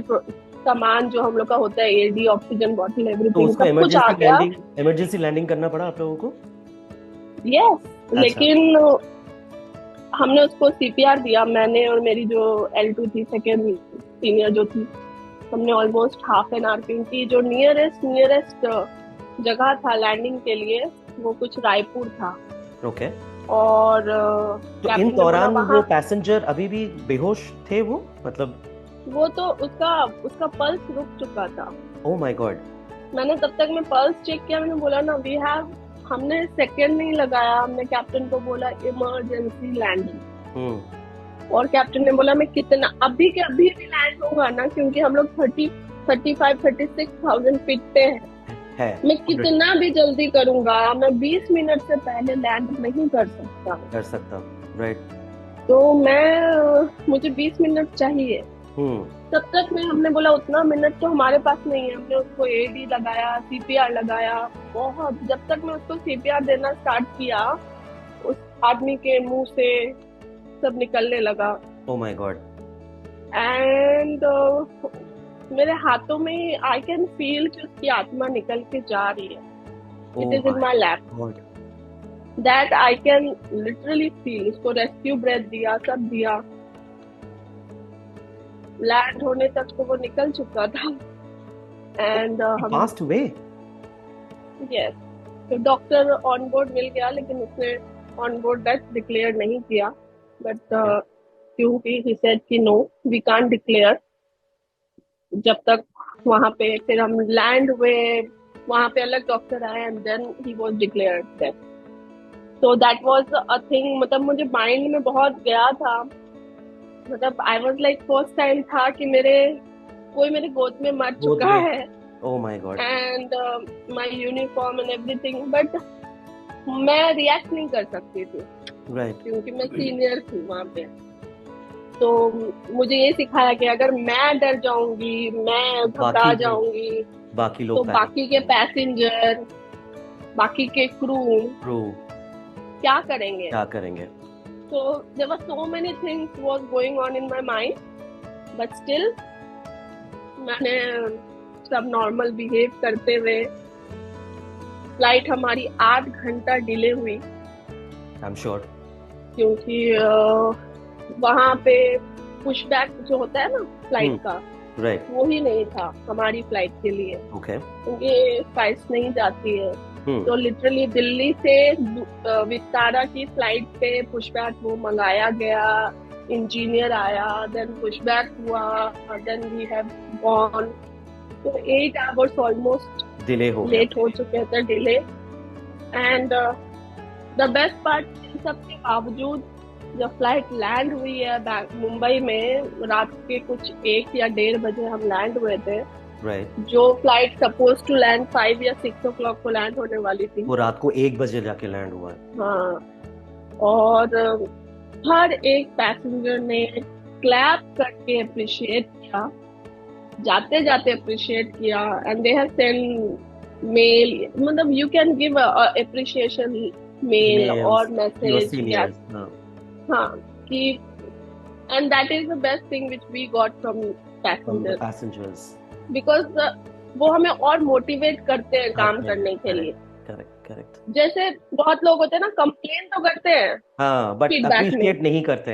सामान जो हम लोग का होता है, एडी, ऑक्सीजन बॉटल, एवरीथिंग, सब कुछ आ गया। इमरजेंसी लैंडिंग करना पड़ा आप लोगों को? यस, लेकिन हमने उसको सीपीआर दिया, मैंने और मेरी जो L2 थी, सेकेंड सीनियर जो थी, हमने ऑलमोस्ट हाफ एन आवर, क्योंकि जो नियरेस्ट जगह था लैंडिंग के लिए वो कुछ रायपुर था। ओके। और तो इन कैप्टन ने बोला दौरान वो वहाँ, पैसेंजर अभी भी बेहोश थे वो, मतलब? वो तो उसका उसका पल्स रुक चुका था। ओह माय गॉड। मैंने तब तक मैं पल्स चेक किया, मैंने बोला ना वी हैव, हमने सेकंड नहीं लगाया, हमने कैप्टन को बोला इमरजेंसी लैंडिंग। और कैप्टन ने बोला मैं कितना अभी के अभी भी लैंड होगा ना, क्योंकि हम लोग 35-36,000 फीट पे है, मैं कितना भी जल्दी करूंगा, मैं 20 मिनट से पहले लैंड नहीं कर सकता। राइट। तो मुझे 20 मिनट चाहिए। तब तक में हमने बोला उतना मिनट तो हमारे पास नहीं है, हमने उसको एडी लगाया, सीपीआर लगाया, बहुत। जब तक मैं उसको सीपीआर देना स्टार्ट किया, उस आदमी के मुंह से सब निकलने लगा। ओह माय गॉड। एंड मेरे हाथों में आई कैन फील कि उसकी आत्मा निकल के जा रही है। It is in my lap, that I can literally feel. उसको रेस्क्यू ब्रेथ दिया, सब दिया, लैंड होने तक तो वो निकल चुका था। एंड हम पास्ट अवे। यस, तो डॉक्टर ऑन बोर्ड मिल गया, लेकिन उसने ऑन बोर्ड डेथ डिक्लेयर नहीं किया। बट क्योंकि ही सेड कि नो वी कांट डिक्लेयर जब तक वहां पे। फिर हम लैंड हुए, वहां पे अलग डॉक्टर आए and then he was declared death. So that was a thing, मतलब मुझे माइंड में बहुत गया था। मतलब I was like first time था कि कोई मेरे गोद में मर चुका है। Oh my god. And my uniform and everything, but मैं रिएक्ट नहीं कर सकती थी, राइट, क्योंकि मैं सीनियर थी वहां पे। तो मुझे ये सिखाया कि अगर मैं डर जाऊंगी, मैं घबरा जाऊंगी, बाकी लोग, तो बाकी के पैसेंजर, बाकी के क्रू क्या करेंगे? So there were so many things was going on in my mind, but still मैंने सब नॉर्मल बिहेव करते हुए, फ्लाइट हमारी 8 घंटा डिले हुई। आई एम श्योर, क्योंकि वहाँ पे पुशबैक जो होता है ना फ्लाइट का, राइट, वो ही नहीं था हमारी फ्लाइट के लिए। ओके, क्योंकि फ्लाइट्स नहीं जाती है। तो लिटरली दिल्ली से विस्तारा की फ्लाइट पे पुशबैक वो मंगाया गया, इंजीनियर आया, देन पुशबैक हुआ, देन वी हैव गॉन। तो 8 आवर्स ऑलमोस्ट डिले हो लेट हो चुके थे, delay. And the best part, इन सब के बावजूद जब फ्लाइट लैंड हुई है मुंबई में, रात के कुछ 1 या 1:30 बजे हम लैंड हुए थे। राइट, जो फ्लाइट सपोज टू लैंड 5 या 6 o'clock को लैंड होने वाली थी, वो रात को 1 बजे जाके लैंड हुआ है। हाँ, और हर एक पैसेंजर ने क्लैप करके अप्रिशिएट किया, जाते जाते अप्रिशिएट किया। And they have send mail, मतलब you can give appreciation mail और मैसेज। हाँ, कि and that is the best thing which we got from passengers, because वो हमें और मोटिवेट करते हैं काम करने के लिए। करेक्ट। जैसे बहुत लोग होते हैं ना, कंप्लेन तो करते हैं, हाँ, बट अप्रिशिएट नहीं करते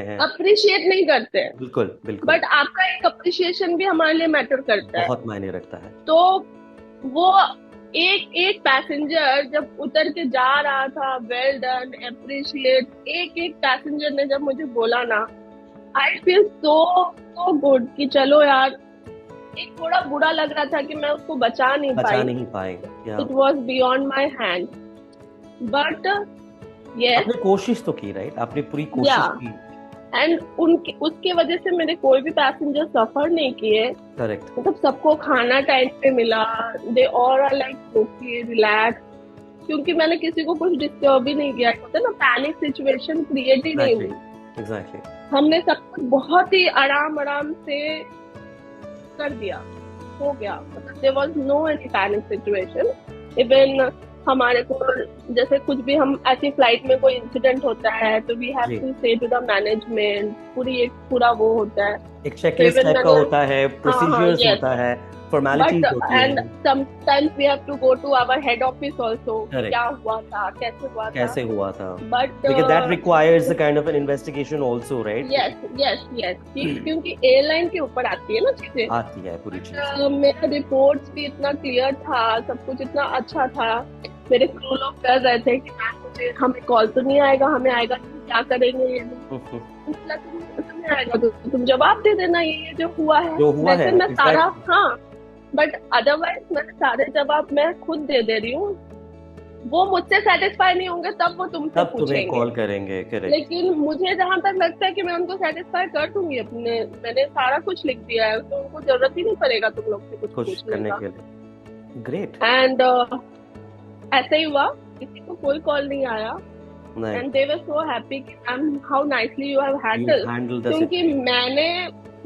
हैं। बिल्कुल। बट आपका एक अप्रिशिएशन भी हमारे लिए मैटर करता है, बहुत मायने रखता है। तो वो एक पैसेंजर जब उतर के जा रहा था, वेल डन, अप्रिशिएट, एक पैसेंजर ने जब मुझे बोला ना, आई फील सो गुड कि चलो यार। एक थोड़ा बुरा लग रहा था कि मैं उसको बचा नहीं पाई। It was beyond my hand, but आपने कोशिश तो की, राइट? आपने पूरी कोशिश की। एंड उसके वजह से मेरे कोई भी पैसेंजर सफर नहीं किए। करेक्ट। मतलब सबको खाना टाइम पे मिला, they all are like okay, relax, क्योंकि मैंने किसी को कुछ डिस्टर्ब ही नहीं किया। होता है ना, पैनिक सिचुएशन क्रिएट ही नहीं हुई। एग्जैक्टली। हमने सब कुछ बहुत ही आराम से कर दिया, हो गया। मतलब there was no any panic situation. Even हमारे को जैसे कुछ भी, हम ऐसी फ्लाइट में कोई इंसिडेंट होता है तो वी हैव टू से टू द मैनेजमेंट, पूरा वो होता है, एक चेकलिस्ट टाइप का होता है, प्रोसीजर्स होता है, फॉर्मेलिटीज होती है। And sometimes we have to go to our head office also, क्या हुआ था, कैसे हुआ था। But because that requires a kind of an investigation also, right? yes क्योंकि एयरलाइन के ऊपर आती है ना चीजें, आती है पूरी चीज। मेरा रिपोर्ट्स भी इतना क्लियर था, सब कुछ इतना अच्छा था। मेरे क्रू लोग कर रहे थे कि मैम मुझे हमें कॉल तो नहीं आएगा, हमें आएगा क्या करेंगे ये तुम्हें आएगा तो तुम जवाब दे देना, ये जो हुआ है वैसे मैं सारा, हाँ बट अदरवाइज मैं सारे जवाब मैं खुद दे दे रही हूँ। वो मुझसे सेटिस्फाई नहीं होंगे तब वो तुमसे पूछेंगे, कॉल करेंगे, करेक्ट। लेकिन मुझे जहां तक लगता है कि मैं उनको सेटिस्फाई कर दूंगी, अपने मैंने सारा कुछ लिख दिया है तो उनको जरूरत ही नहीं पड़ेगा तुम लोग से कुछ पूछने के लिए। ग्रेट। एंड ऐसे ही हुआ, किसी को कोई कॉल नहीं आया and they were so happy कि ma'am how nicely you have handled, क्योंकि मैंने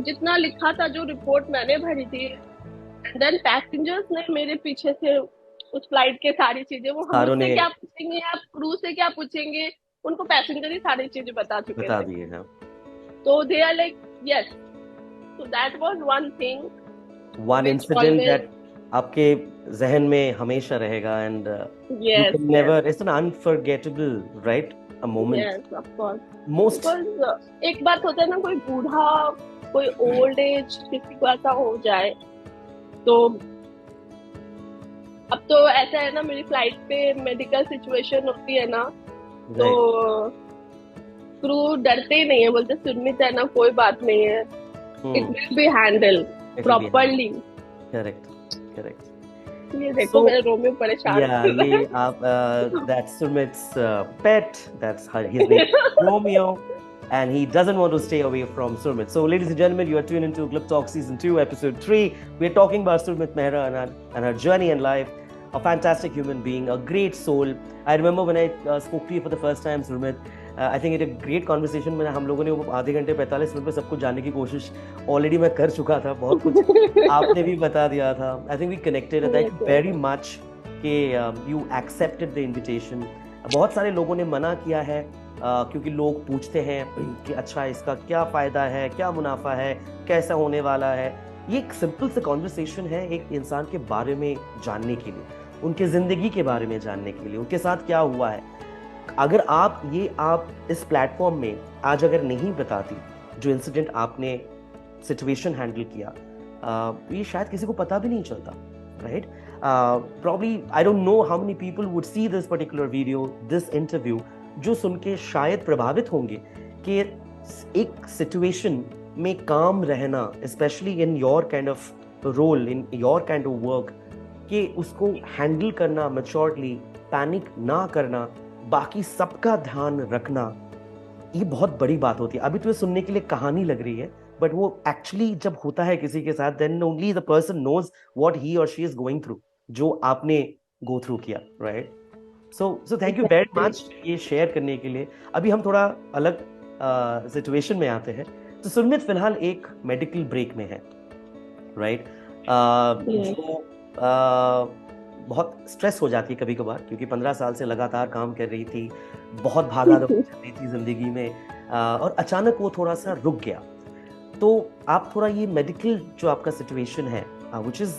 जितना लिखा था, जो रिपोर्ट मैंने भरी थी, एंड देन पैसेंजर्स ने मेरे पीछे से उस फ्लाइट के सारी चीजें, वो हमसे क्या पूछेंगे, आप क्रू से क्या पूछेंगे, उनको पैसेंजर ही सारी चीजें बता चुके थे। तो they are like yes, so that was one thing, one incident that आपके जहन में हमेशा रहेगा and you can never, it's an unforgettable right a moment. Yes of course, most एक बात होता है ना, कोई बूढ़ा, कोई ओल्ड एज किसी को ऐसा हो जाए तो, अब तो ऐसा है ना, मेरी फ्लाइट पे मेडिकल सिचुएशन होती है ना, तो क्रू डरते ही नहीं है, बोलते सुरमित है ना, कोई बात नहीं है, it will be handle properly. Correct correct. ये देखो मेरे रोमियो परेशान। ये आप that's Surmit's pet, that's his name Romeo, and he doesn't want to stay away from Surmit. So ladies and gentlemen, you are tuned into Glip Talk Season 2 Episode 3. We are talking about Surmit Mehra and her journey in life. A fantastic human being, a great soul. I remember when I spoke to you for the first time, Surmit. I think it a great conversation. मैंने हम लोगों ने वो आधे घंटे 45 minute में सब कुछ जानने की कोशिश ऑलरेडी मैं कर चुका था, बहुत कुछ आपने भी बता दिया था। I think we connected and thank you very much कि you accepted the invitation. बहुत सारे लोगों ने मना किया है क्योंकि लोग पूछते हैं कि अच्छा इसका क्या फ़ायदा है, क्या मुनाफा है, कैसा होने वाला है। ये एक सिंपल सा कॉन्वर्सेशन है एक इंसान के बारे में जानने के लिए, उनके ज़िंदगी के बारे में जानने के लिए, उनके साथ क्या हुआ है। अगर आप इस प्लेटफॉर्म में आज अगर नहीं बताती जो इंसिडेंट आपने सिचुएशन हैंडल किया, ये शायद किसी को पता भी नहीं चलता, right? Probably I don't know how many people would see this particular video, this interview, जो सुन के शायद प्रभावित होंगे कि एक सिचुएशन में काम रहना, specially in your kind of role, in your kind of work, कि उसको हैंडल करना मैच्योरली, पैनिक ना करना, बाकी सबका ध्यान रखना, ये बहुत बड़ी बात होती है। अभी तो ये सुनने के लिए कहानी लग रही है, बट वो एक्चुअली जब होता है किसी के साथ, then only the person knows what he और शी इज गोइंग थ्रू, जो आपने गो थ्रू किया, right? So thank you very much ये शेयर करने के लिए। अभी हम थोड़ा अलग सिचुएशन में आते हैं। तो सुरमित फिलहाल एक मेडिकल ब्रेक में है, राइट? जो बहुत स्ट्रेस हो जाती है कभी कभार, क्योंकि 15 साल से लगातार काम कर रही थी, बहुत भागा दौड़ चल रही थी जिंदगी में, और अचानक वो थोड़ा सा रुक गया। तो आप थोड़ा ये मेडिकल जो आपका सिचुएशन है, which is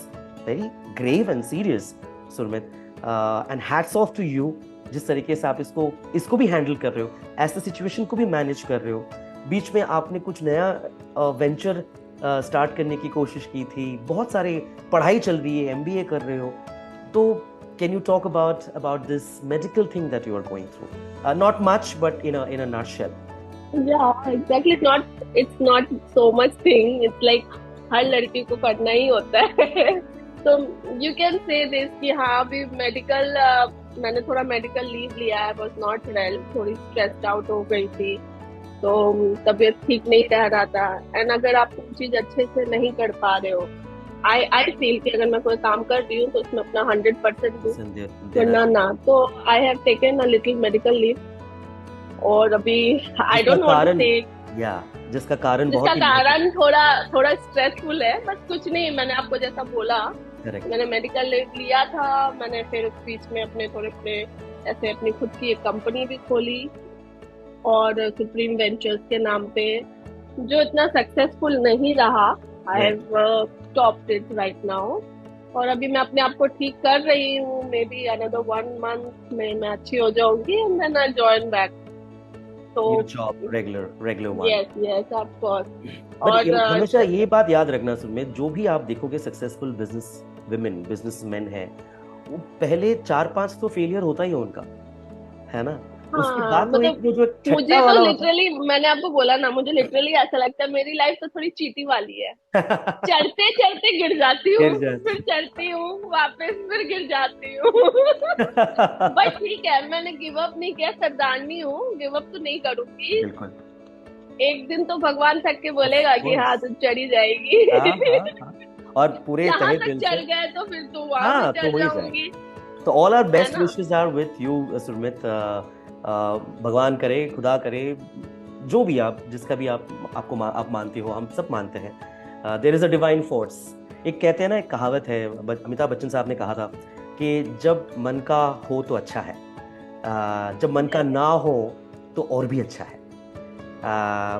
very grave and serious Surmit, and hats off to you, जिस तरीके से आप इसको भी हैंडल कर रहे हो, ऐसे सिचुएशन को भी मैनेज कर रहे हो। बीच में आपने कुछ नया वेंचर स्टार्ट करने की कोशिश की थी, बहुत सारे पढ़ाई चल रही है, MBA कर रहे हो, तो can you talk about this medical thing that you are going through? Not much, but in a nutshell. Yeah, exactly. It's not so much thing. It's like हर लड़की को करना ही होता है। So you can say this कि हाँ अभी medical, मैंने थोड़ा मेडिकल लीव लिया है, was not well, थोड़ी स्ट्रेस्ड आउट हो गई थी, तो तबीयत ठीक नहीं रह रहा था। एंड अगर आप कोई चीज अच्छे से नहीं कर पा रहे हो, आई फील कि अगर मैं कोई काम कर रही हूँ तो उसमें अपना 100% दूं, वरना ना। तो I have taken a little medical leave, और अभी आई डोंट वांट टू से जिसका कारण थोड़ा स्ट्रेसफुल है, बस कुछ नहीं। मैंने आपको जैसा बोला, मैंने मेडिकल लीव लिया था, मैंने फिर उस बीच में ऐसे अपनी खुद की एक कंपनी भी खोली, और सुप्रीम वेंचर्स के नाम पे, जो इतना सक्सेसफुल नहीं रहा। I have stopped it right now, और अभी मैं अपने आप को ठीक कर रही हूँ। मे बी अनदर 1 month में मैं अच्छी हो जाऊंगी, and then I join back. तो job regular one. Yes of course. और हमेशा ये बात याद रखना सुरमित, जो भी आप देखोगे सक्सेसफुल बिजनेसमैन है, वो पहले 4-5 तो फेलियर होता ही है उनका, है ना? उसके हाँ बाद तो एक मतलब वो जो मुझे छट्टा तो वाला होता लिटरली, मैंने आपको बोला ना, मुझे लिटरली ऐसा लगता है मेरी लाइफ तो थोड़ी चीटी वाली है। है। चढ़ते चढ़ते गिर जाती हूँ, गिर फिर जाती। चढ़ती हूँ वापस, फिर गिर जाती हूँ। बट ठीक है, मैंने गिव अप नहीं किया, सरदारनी हूँ, गिव अप तो नहीं करूंगी। बिल्कुल। एक दिन तो भगवान थक के ऑफ बोलेगा कि हाँ कोर्स। तुम चढ़ी जाएगी। हाँ हाँ हाँ। और पूरे यहाँ तहे तक दिल से। चढ़ गए तो फिर तो वहां भी हाँ, तो चढ़ हो ही जाएगा। जाऊंगी, तो ऑल आवर है बेस्ट ना। Wishes are with you Surmit. भगवान करे, खुदा करे, जो भी आप, जिसका भी आप मानते हो, हम सब मानते हैं, there is a divine force. एक कहते हैं ना, एक कहावत है, अमिताभ बच्चन साहब ने कहा था कि जब मन का हो तो अच्छा है, जब मन का ना हो तो और भी अच्छा है,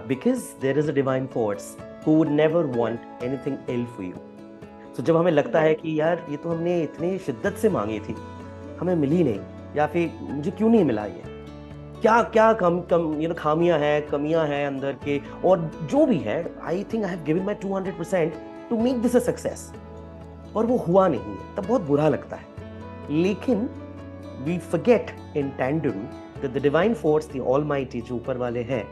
because there is a divine force who would never want anything ill for you. तो जब हमें लगता है कि यार ये तो हमने इतनी शिद्दत से मांगी थी, हमें मिली नहीं, या फिर मुझे क्यों नहीं मिला, ये क्या क्या कम कम खामियां हैं, कमियां हैं अंदर के, और जो भी है, I think I have given my 200% to make this a success, और वो हुआ नहीं है, तब बहुत बुरा लगता है। लेकिन we forget in tandem that the divine force, the almighty, जो ऊपर वाले हैं,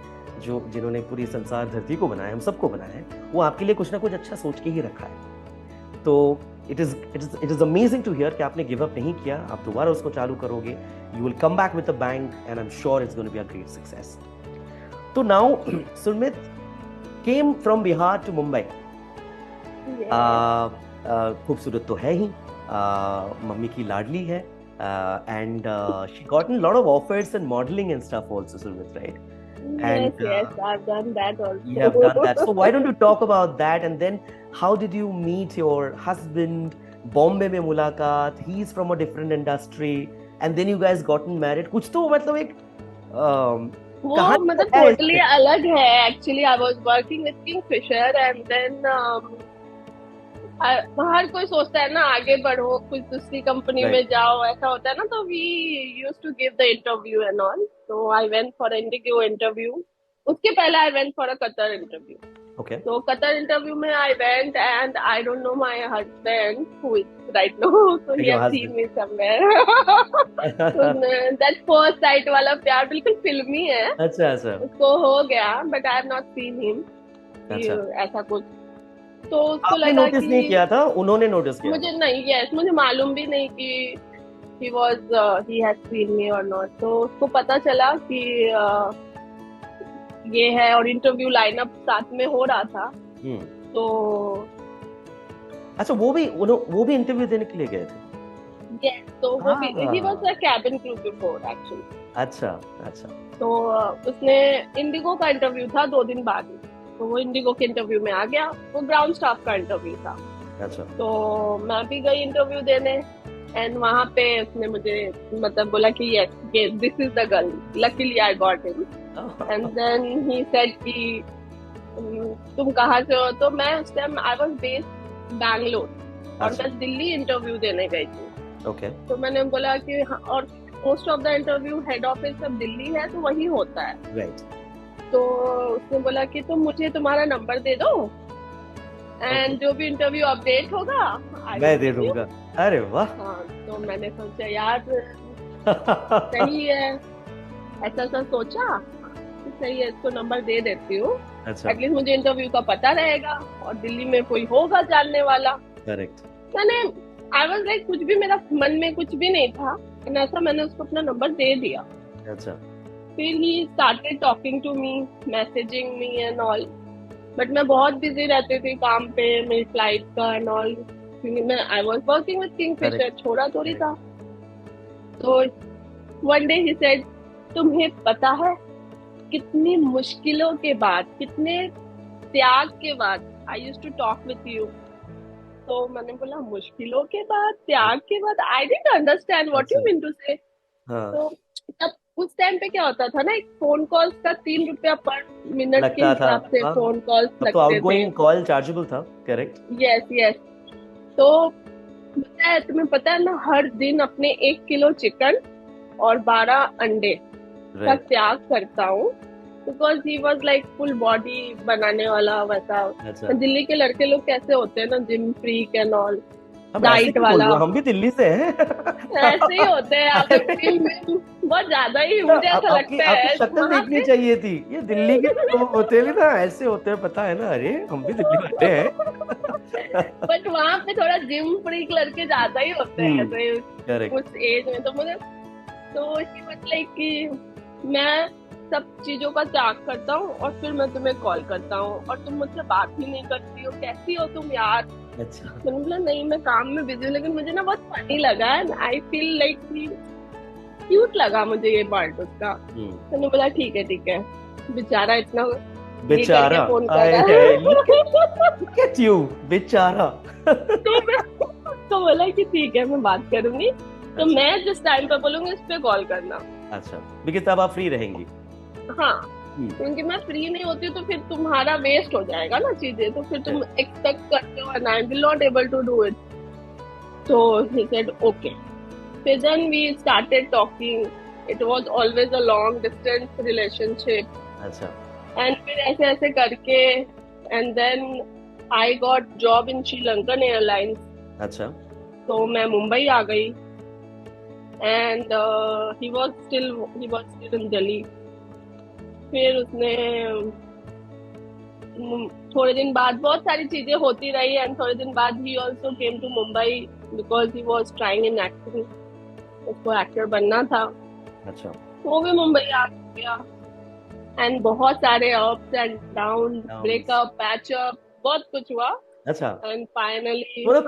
जो जिन्होंने पूरी संसार धरती को बनाया, हम सबको बनाया है, वो आपके लिए कुछ ना कुछ अच्छा सोच के ही रखा है। तो it is amazing to hear कि आपने गिव अप नहीं किया, आप दोबारा उसको चालू करोगे, you will come back with a bang, and I am sure it's going to be a great success. तो now Surmit came from Bihar to Mumbai. खूबसूरत तो है ही, मम्मी की लाडली है, and she gotten lot of offers in modelling and stuff also, Surmit, right? Yes, And yes, I've done that you have done also. that. So why don't you talk about that? And then how did you meet your husband? Bombay में मुलाकात. He's from a different industry. And then you guys gotten married. कुछ तो मतलब एक वो कहानी तो मतलब है टोटली इसमें. अलग है। Actually I was working with Kingfisher and then हर कोई सोचता है ना आगे बढ़ो, कुछ दूसरी कंपनी में Right. जाओ, ऐसा होता है ना। तो we used to give the interview and all. तो I went for IndiGo interview. उसके पहले I went for a Qatar interview. Okay. तो कतर इंटरव्यू में I went and I don't know my husband who is right now, so he Your has seen husband. Me somewhere. तो that first sight वाला प्यार बिल्कुल फिल्मी है, अच्छा अच्छा उसको हो गया, but I have not seen him अच्छा. ऐसा कुछ। तो उसको आपने लगा नोटिस नहीं कि किया था, उन्होंने नोटिस किया मुझे था? नहीं, यस, मुझे मालूम भी नहीं कि he had seen me or not। तो उसको पता चला कि ये है, और इंटरव्यू लाइनअप साथ में हो रहा था। तो अच्छा, वो भी इंटरव्यू देने के लिए गए थे? यस, तो वो भी, he was a cabin crew before actually। अच्छा अच्छा. तो उसने इंडिगो का इंटरव्यू था 2 दिन बाद ही, तो वो इंडिगो के इंटरव्यू में आ गया। वो ग्राउंड स्टाफ का इंटरव्यू था। अच्छा. तो मैं भी गई इंटरव्यू देने, एंड वहां पे उसने मुझे मतलब बोला कि yes this is the girl, luckily I got him. And then he said कि तुम कहाँ से हो? तो मैं उस time I was based Bangalore, और मैं दिल्ली इंटरव्यू देने गई थी। ओके. तो मैंने बोला कि हाँ, और most of the interview head office सब दिल्ली है, तो वही होता है। राइट. तो उसने बोला कि तुम मुझे तुम्हारा नंबर दे दो, एंड जो भी इंटरव्यू अपडेट होगा मैं दे दूंगा। अरे वाह. हाँ, तो मैंने सोचा यार सही है, ऐसा सोचा कि सही है, इसको नंबर दे देती हूँ। अच्छा. एटलीस्ट मुझे इंटरव्यू का पता रहेगा, और दिल्ली में कोई होगा जानने वाला। करेक्ट. मैंने आई वाज लाइक, कुछ भी मेरा मन में कुछ भी नहीं था, ऐसा मैंने उसको अपना नंबर दे दिया। अच्छा. फिर he started talking to me, messaging me and all. But मैं बहुत बिजी रहती थी काम पे, मेरी फ्लाइट का एंड ऑल, क्योंकि मैं आई वाज वर्किंग विद किंगफिशर, छोड़ा थोड़ी था। तो वन डे ही सेड, तुम्हें पता है कितनी मुश्किलों के बाद, कितने त्याग के बाद I used to talk with you. तो मैंने बोला मुश्किलों के बाद, त्याग के बाद, I didn't understand what you mean to say. तो तब उस टाइम पे क्या होता था ना, एक फोन कॉल का 3 रुपया पर मिनट के हिसाब से फोन कॉल्स लगते थे। तो आउटगोइंग कॉल चार्जेबल था, करेक्ट? Yes yes. तो तुम्हें पता है मैं हर दिन अपने 1 किलो चिकन और 12 अंडे का त्याग करता हूँ, because he was like full body बनाने वाला वैसा। अच्छा. दिल्ली के लड़के लोग कैसे होते हैं ना, gym freak and all, diet वाला। हम भी दिल्ली से हैं। ऐसे ही होते हैं, आप बहुत ज्यादा ही मुझे ऐसा आपकी लगता है शक्ल वहां देखनी पे। चाहिए थी। ये दिल्ली के जो होते हैं ना, ऐसे होते हैं, पता है ना, अरे हम भी दिल्ली वाले हैं। बट वहां पे थोड़ा जिम फ्रीक लड़के ज्यादा ही होते हैं ऐसे करेक्ट। उस एज में, तो मुझे तो इसी मतलब कि मैं सब चीजों का त्याग करता हूँ और फिर मैं तुम्हें कॉल करता हूँ और तुम मुझसे बात ही नहीं करती हो, कैसी हो तुम यार। अच्छा। मैंने बोला नहीं मैं काम में बिजी हूँ, लेकिन मुझे ना बहुत फनी लगा and I feel like cute लगा मुझे ये पार्ट उसका। मैंने बोला ठीक है, बेचारा इतना ये बेचारा, करके फोन कर आए रहा है, है। look at you, बेचारा। तो मैं तो बोला कि ठीक है मैं बात करूंगी, तो अच्छा। मैं जिस टाइम पे बोलूंगी उस पे कॉल करना। अच्छा, बिकॉज तब आप फ्री रहेंगी। हाँ, क्योंकि मैं फ्री नहीं होती तो फिर तुम्हारा वेस्ट हो जाएगा ना चीजें, तो फिर तुम एक्सपेक्ट करते हो and I will not able to do it. So he said okay. So then we started talking. It was always a long distance relationship. अच्छा। And फिर ऐसे ऐसे करके and then I got job in Sri Lankan Airlines. अच्छा। तो मैं मुंबई आ गई and he was still in Delhi. फिर उसने थोड़े दिन बाद बहुत सारी चीजें होती रही एंड थोड़े दिन बाद he also came to Mumbai because he was trying in acting, उसको एक्टर बनना था। अच्छा। वो भी मुंबई आ गया एंड बहुत सारे ups and down, breakup, patchup, बहुत कुछ हुआ। अच्छा। एंड फाइनली तो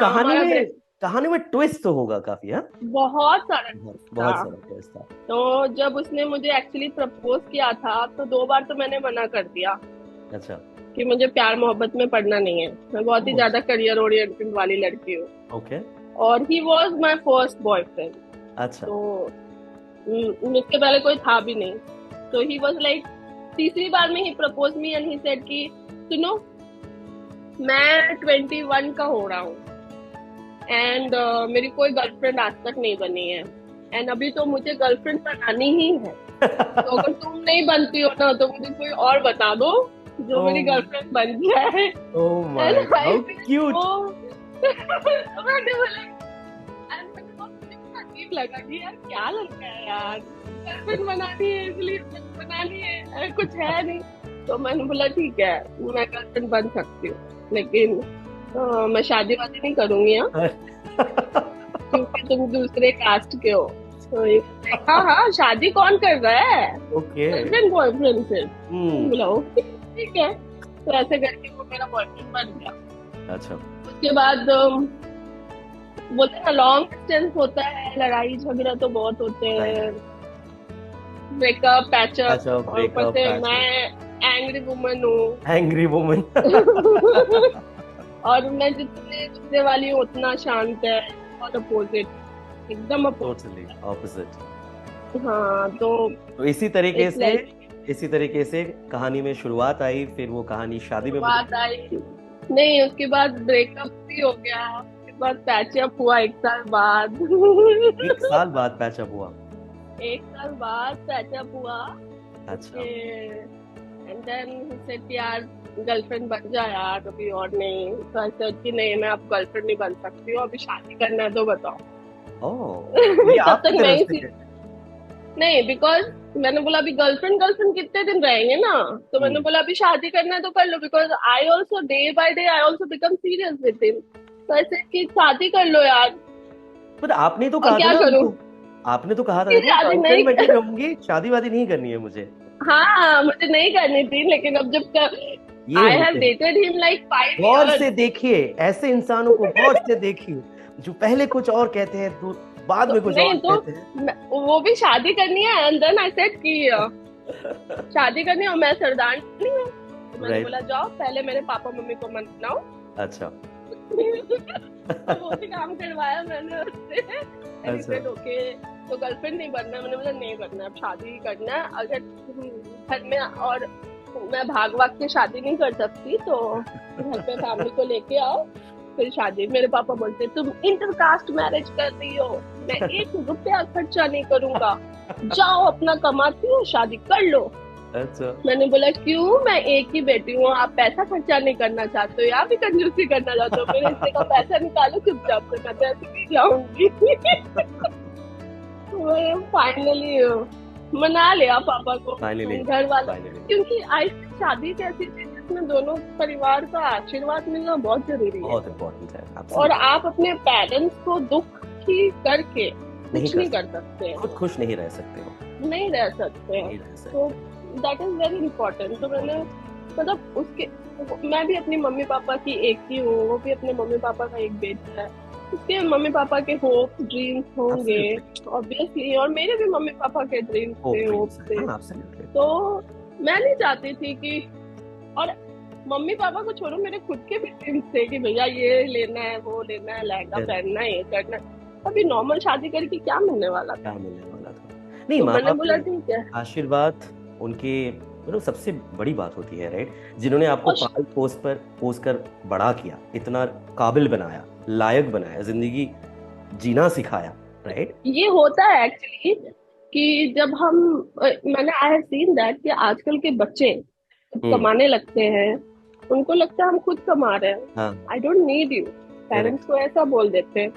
कहानी में ट्विस्ट तो होगा काफी, हाँ? बहुत सारा ट्विस्ट था। तो जब उसने मुझे एक्चुअली प्रपोज किया था तो 2 बार तो मैंने मना कर दिया। अच्छा। कि मुझे प्यार मोहब्बत में पढ़ना नहीं है, मैं बहुत ही ज्यादा करियर ओरिएंटेड वाली लड़की हूँ। ओके। और he was my first boyfriend. अच्छा। तो मुझसे पहले कोई था भी नहीं, तो ही वॉज लाइक तीसरी बार में ही propose me and he said कि सुनो मैं 21 का हो रहा हूँ एंड मेरी कोई गर्लफ्रेंड आज तक नहीं बनी है एंड अभी तो मुझे गर्लफ्रेंड बनानी ही है। तो अगर तुम नहीं बनती हो ना तो मुझे कोई और बता दो जो मेरी गर्लफ्रेंड बन जाए। Oh my, how cute. मैंने बोला अजीब लगा कि यार क्या लगता है यार, गर्लफ्रेंड बनानी है इसलिए बनानी है, कुछ है नहीं। तो मैंने बोला ठीक है मैं गर्लफ्रेंड बन सकती हूँ, लेकिन मैं शादी वादी नहीं करूंगी यहाँ क्योंकि तुम दूसरे कास्ट के हो। तो हाँ शादी कौन कर रहा है, गर्लफ्रेंड बॉयफ्रेंड से। बोला ओके ठीक है, तो ऐसे करके वो मेरा बॉयफ्रेंड बन गया। अच्छा। उसके बाद बोलते ना लॉन्ग डिस्टेंस होता है, लड़ाई झगड़ा तो बहुत होते हैं, ब्रेकअप पैचअप, और मैं एंग्री वुमन हूँ। एंग्री वुमन और मैं जितने गुस्से वाली हूँ उतना शांत है, और अपोजिट, एकदम ऑपोजिट। हाँ तो इसी तरीके से कहानी में शुरुआत आई, फिर वो कहानी शादी में बात आई नहीं, उसके बाद ब्रेकअप भी हो गया, उसके बाद पैचअप हुआ 1 साल बाद। 1 साल बाद पैचअप हुआ? 1 साल बाद पैचअप हुआ। अच्छा। एंड देन ही सेड यार गर्लफ्रेंड बन जा यार, कभी और नहीं। तो आई सेड कि नहीं मैं अब गर्लफ्रेंड नहीं बन सकती हूँ, अभी शादी करना है तो बताओ। तब तक मैं नहीं, बिकॉज मैंने बोला अभी गर्लफ्रेंड कितने दिन रहेंगे ना, तो मैंने बोला अभी शादी करना है तो कर लो, because I also day by day I also become serious with him. तो ऐसे कि शादी कर लो यार। पर आपने तो कहा, क्या करूं? आपने तो कहा था शादी रहूंगी, शादी वादी नहीं करनी है मुझे। हाँ मुझे नहीं करनी थी, लेकिन अब जब I have dated him like 5 गौर से देखिए, ऐसे इंसानों को गौर से देखिए जो पहले कुछ और कहते हैं तो बाद में कुछ और कहते हैं। वो भी शादी करनी है एंड देन आई सेड कि शादी करनी है और मैं सरदार नहीं हूँ। तो मैंने बोला जाओ पहले मेरे पापा मम्मी को मनाओ। अच्छा। वो भी काम करवाया मैंने उससे। ओके तो गर्लफ्रेंड नहीं बनना, मैंने बोला नहीं बनना, अब शादी करना है। अगर घर में और मैं भाग के शादी नहीं कर सकती तो घर पे फैमिली को लेके आओ फिर शादी। मेरे पापा बोलते तुम इंटरकास्ट मैरिज कर रही हो, मैं 1 रुपया खर्चा नहीं करूंगा, जाओ अपना कमाती हो शादी कर लो। अच्छा। मैंने बोला क्यों, मैं एक ही बेटी हूँ, आप पैसा खर्चा नहीं करना चाहते हो या भी कंजूसी करना चाहते हो, मेरे हिस्से का पैसा निकालो चुपचाप से, मैं तो ऐसे नहीं जाऊंगी। फाइनली मना लिया पापा को, फाइनली घर वाले, फाइनली क्योंकि आई शादी एक ऐसी चीज जिसमें दोनों परिवार का आशीर्वाद मिलना बहुत जरूरी है। बहुत इम्पोर्टेंट है और absolutely। आप अपने पेरेंट्स को दुखी करके कुछ नहीं कर सकते, खुद खुश नहीं रह सकते हो, नहीं रह सकते नहीं हैं। रह सकते। तो दैट इज वेरी इम्पोर्टेंट। तो मैंने मतलब उसके, मैं भी अपनी मम्मी पापा की एक ही हूँ, वो भी अपने मम्मी पापा का एक बेटा है, उसके मम्मी पापा के होप ड्रीम्स होंगे ऑब्वियसली, और मेरे भी मम्मी पापा के ड्रीम्स थे, होप थे। हाँ, absolutely। तो मैं नहीं चाहती थी कि, और मम्मी पापा को छोड़ो, मेरे खुद के भी ड्रीम्स थे कि भैया ये लेना है, वो लेना है, लहंगा पहनना है, ये करना है। अभी नॉर्मल शादी करके क्या मिलने वाला था, क्या मिलने वाला था। नहीं, तो माँ मैंने बाप बोला के ठीक है। आशीर्वाद उनके सबसे बड़ी बात होती है, राइट, जिन्होंने आपको और पाल पोस कर बड़ा किया, इतना काबिल बनाया, लायक बनाया, जिंदगी जीना सिखाया, राइट। ये होता है एक्चुअली कि जब हम, मैंने आई हैव सीन दैट कि आजकल के बच्चे कमाने लगते हैं, उनको लगता है हम खुद कमा रहे हैं, I don't need you, parents को ऐसा बोल देते हैं,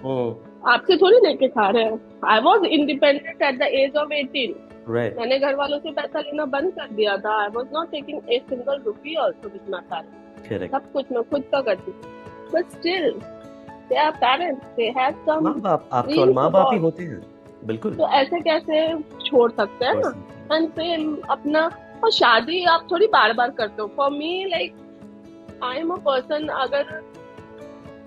आपसे थोड़ी लेके खा रहे हैं। I was independent at the age of 18, मैंने घर वालों से पैसा लेना बंद कर दिया था। I was not taking a single rupee also with my parents, सब कुछ मैं खुद का करती थी, but still they are parents, they have some, माँ बाप आफ्टर ऑल माँ बाप ही होते हैं, बिल्कुल। तो ऐसे कैसे छोड़ सकते हैं ना। एंड सेम अपना, और शादी आप थोड़ी बार बार करते हो। For me like I am a person, अगर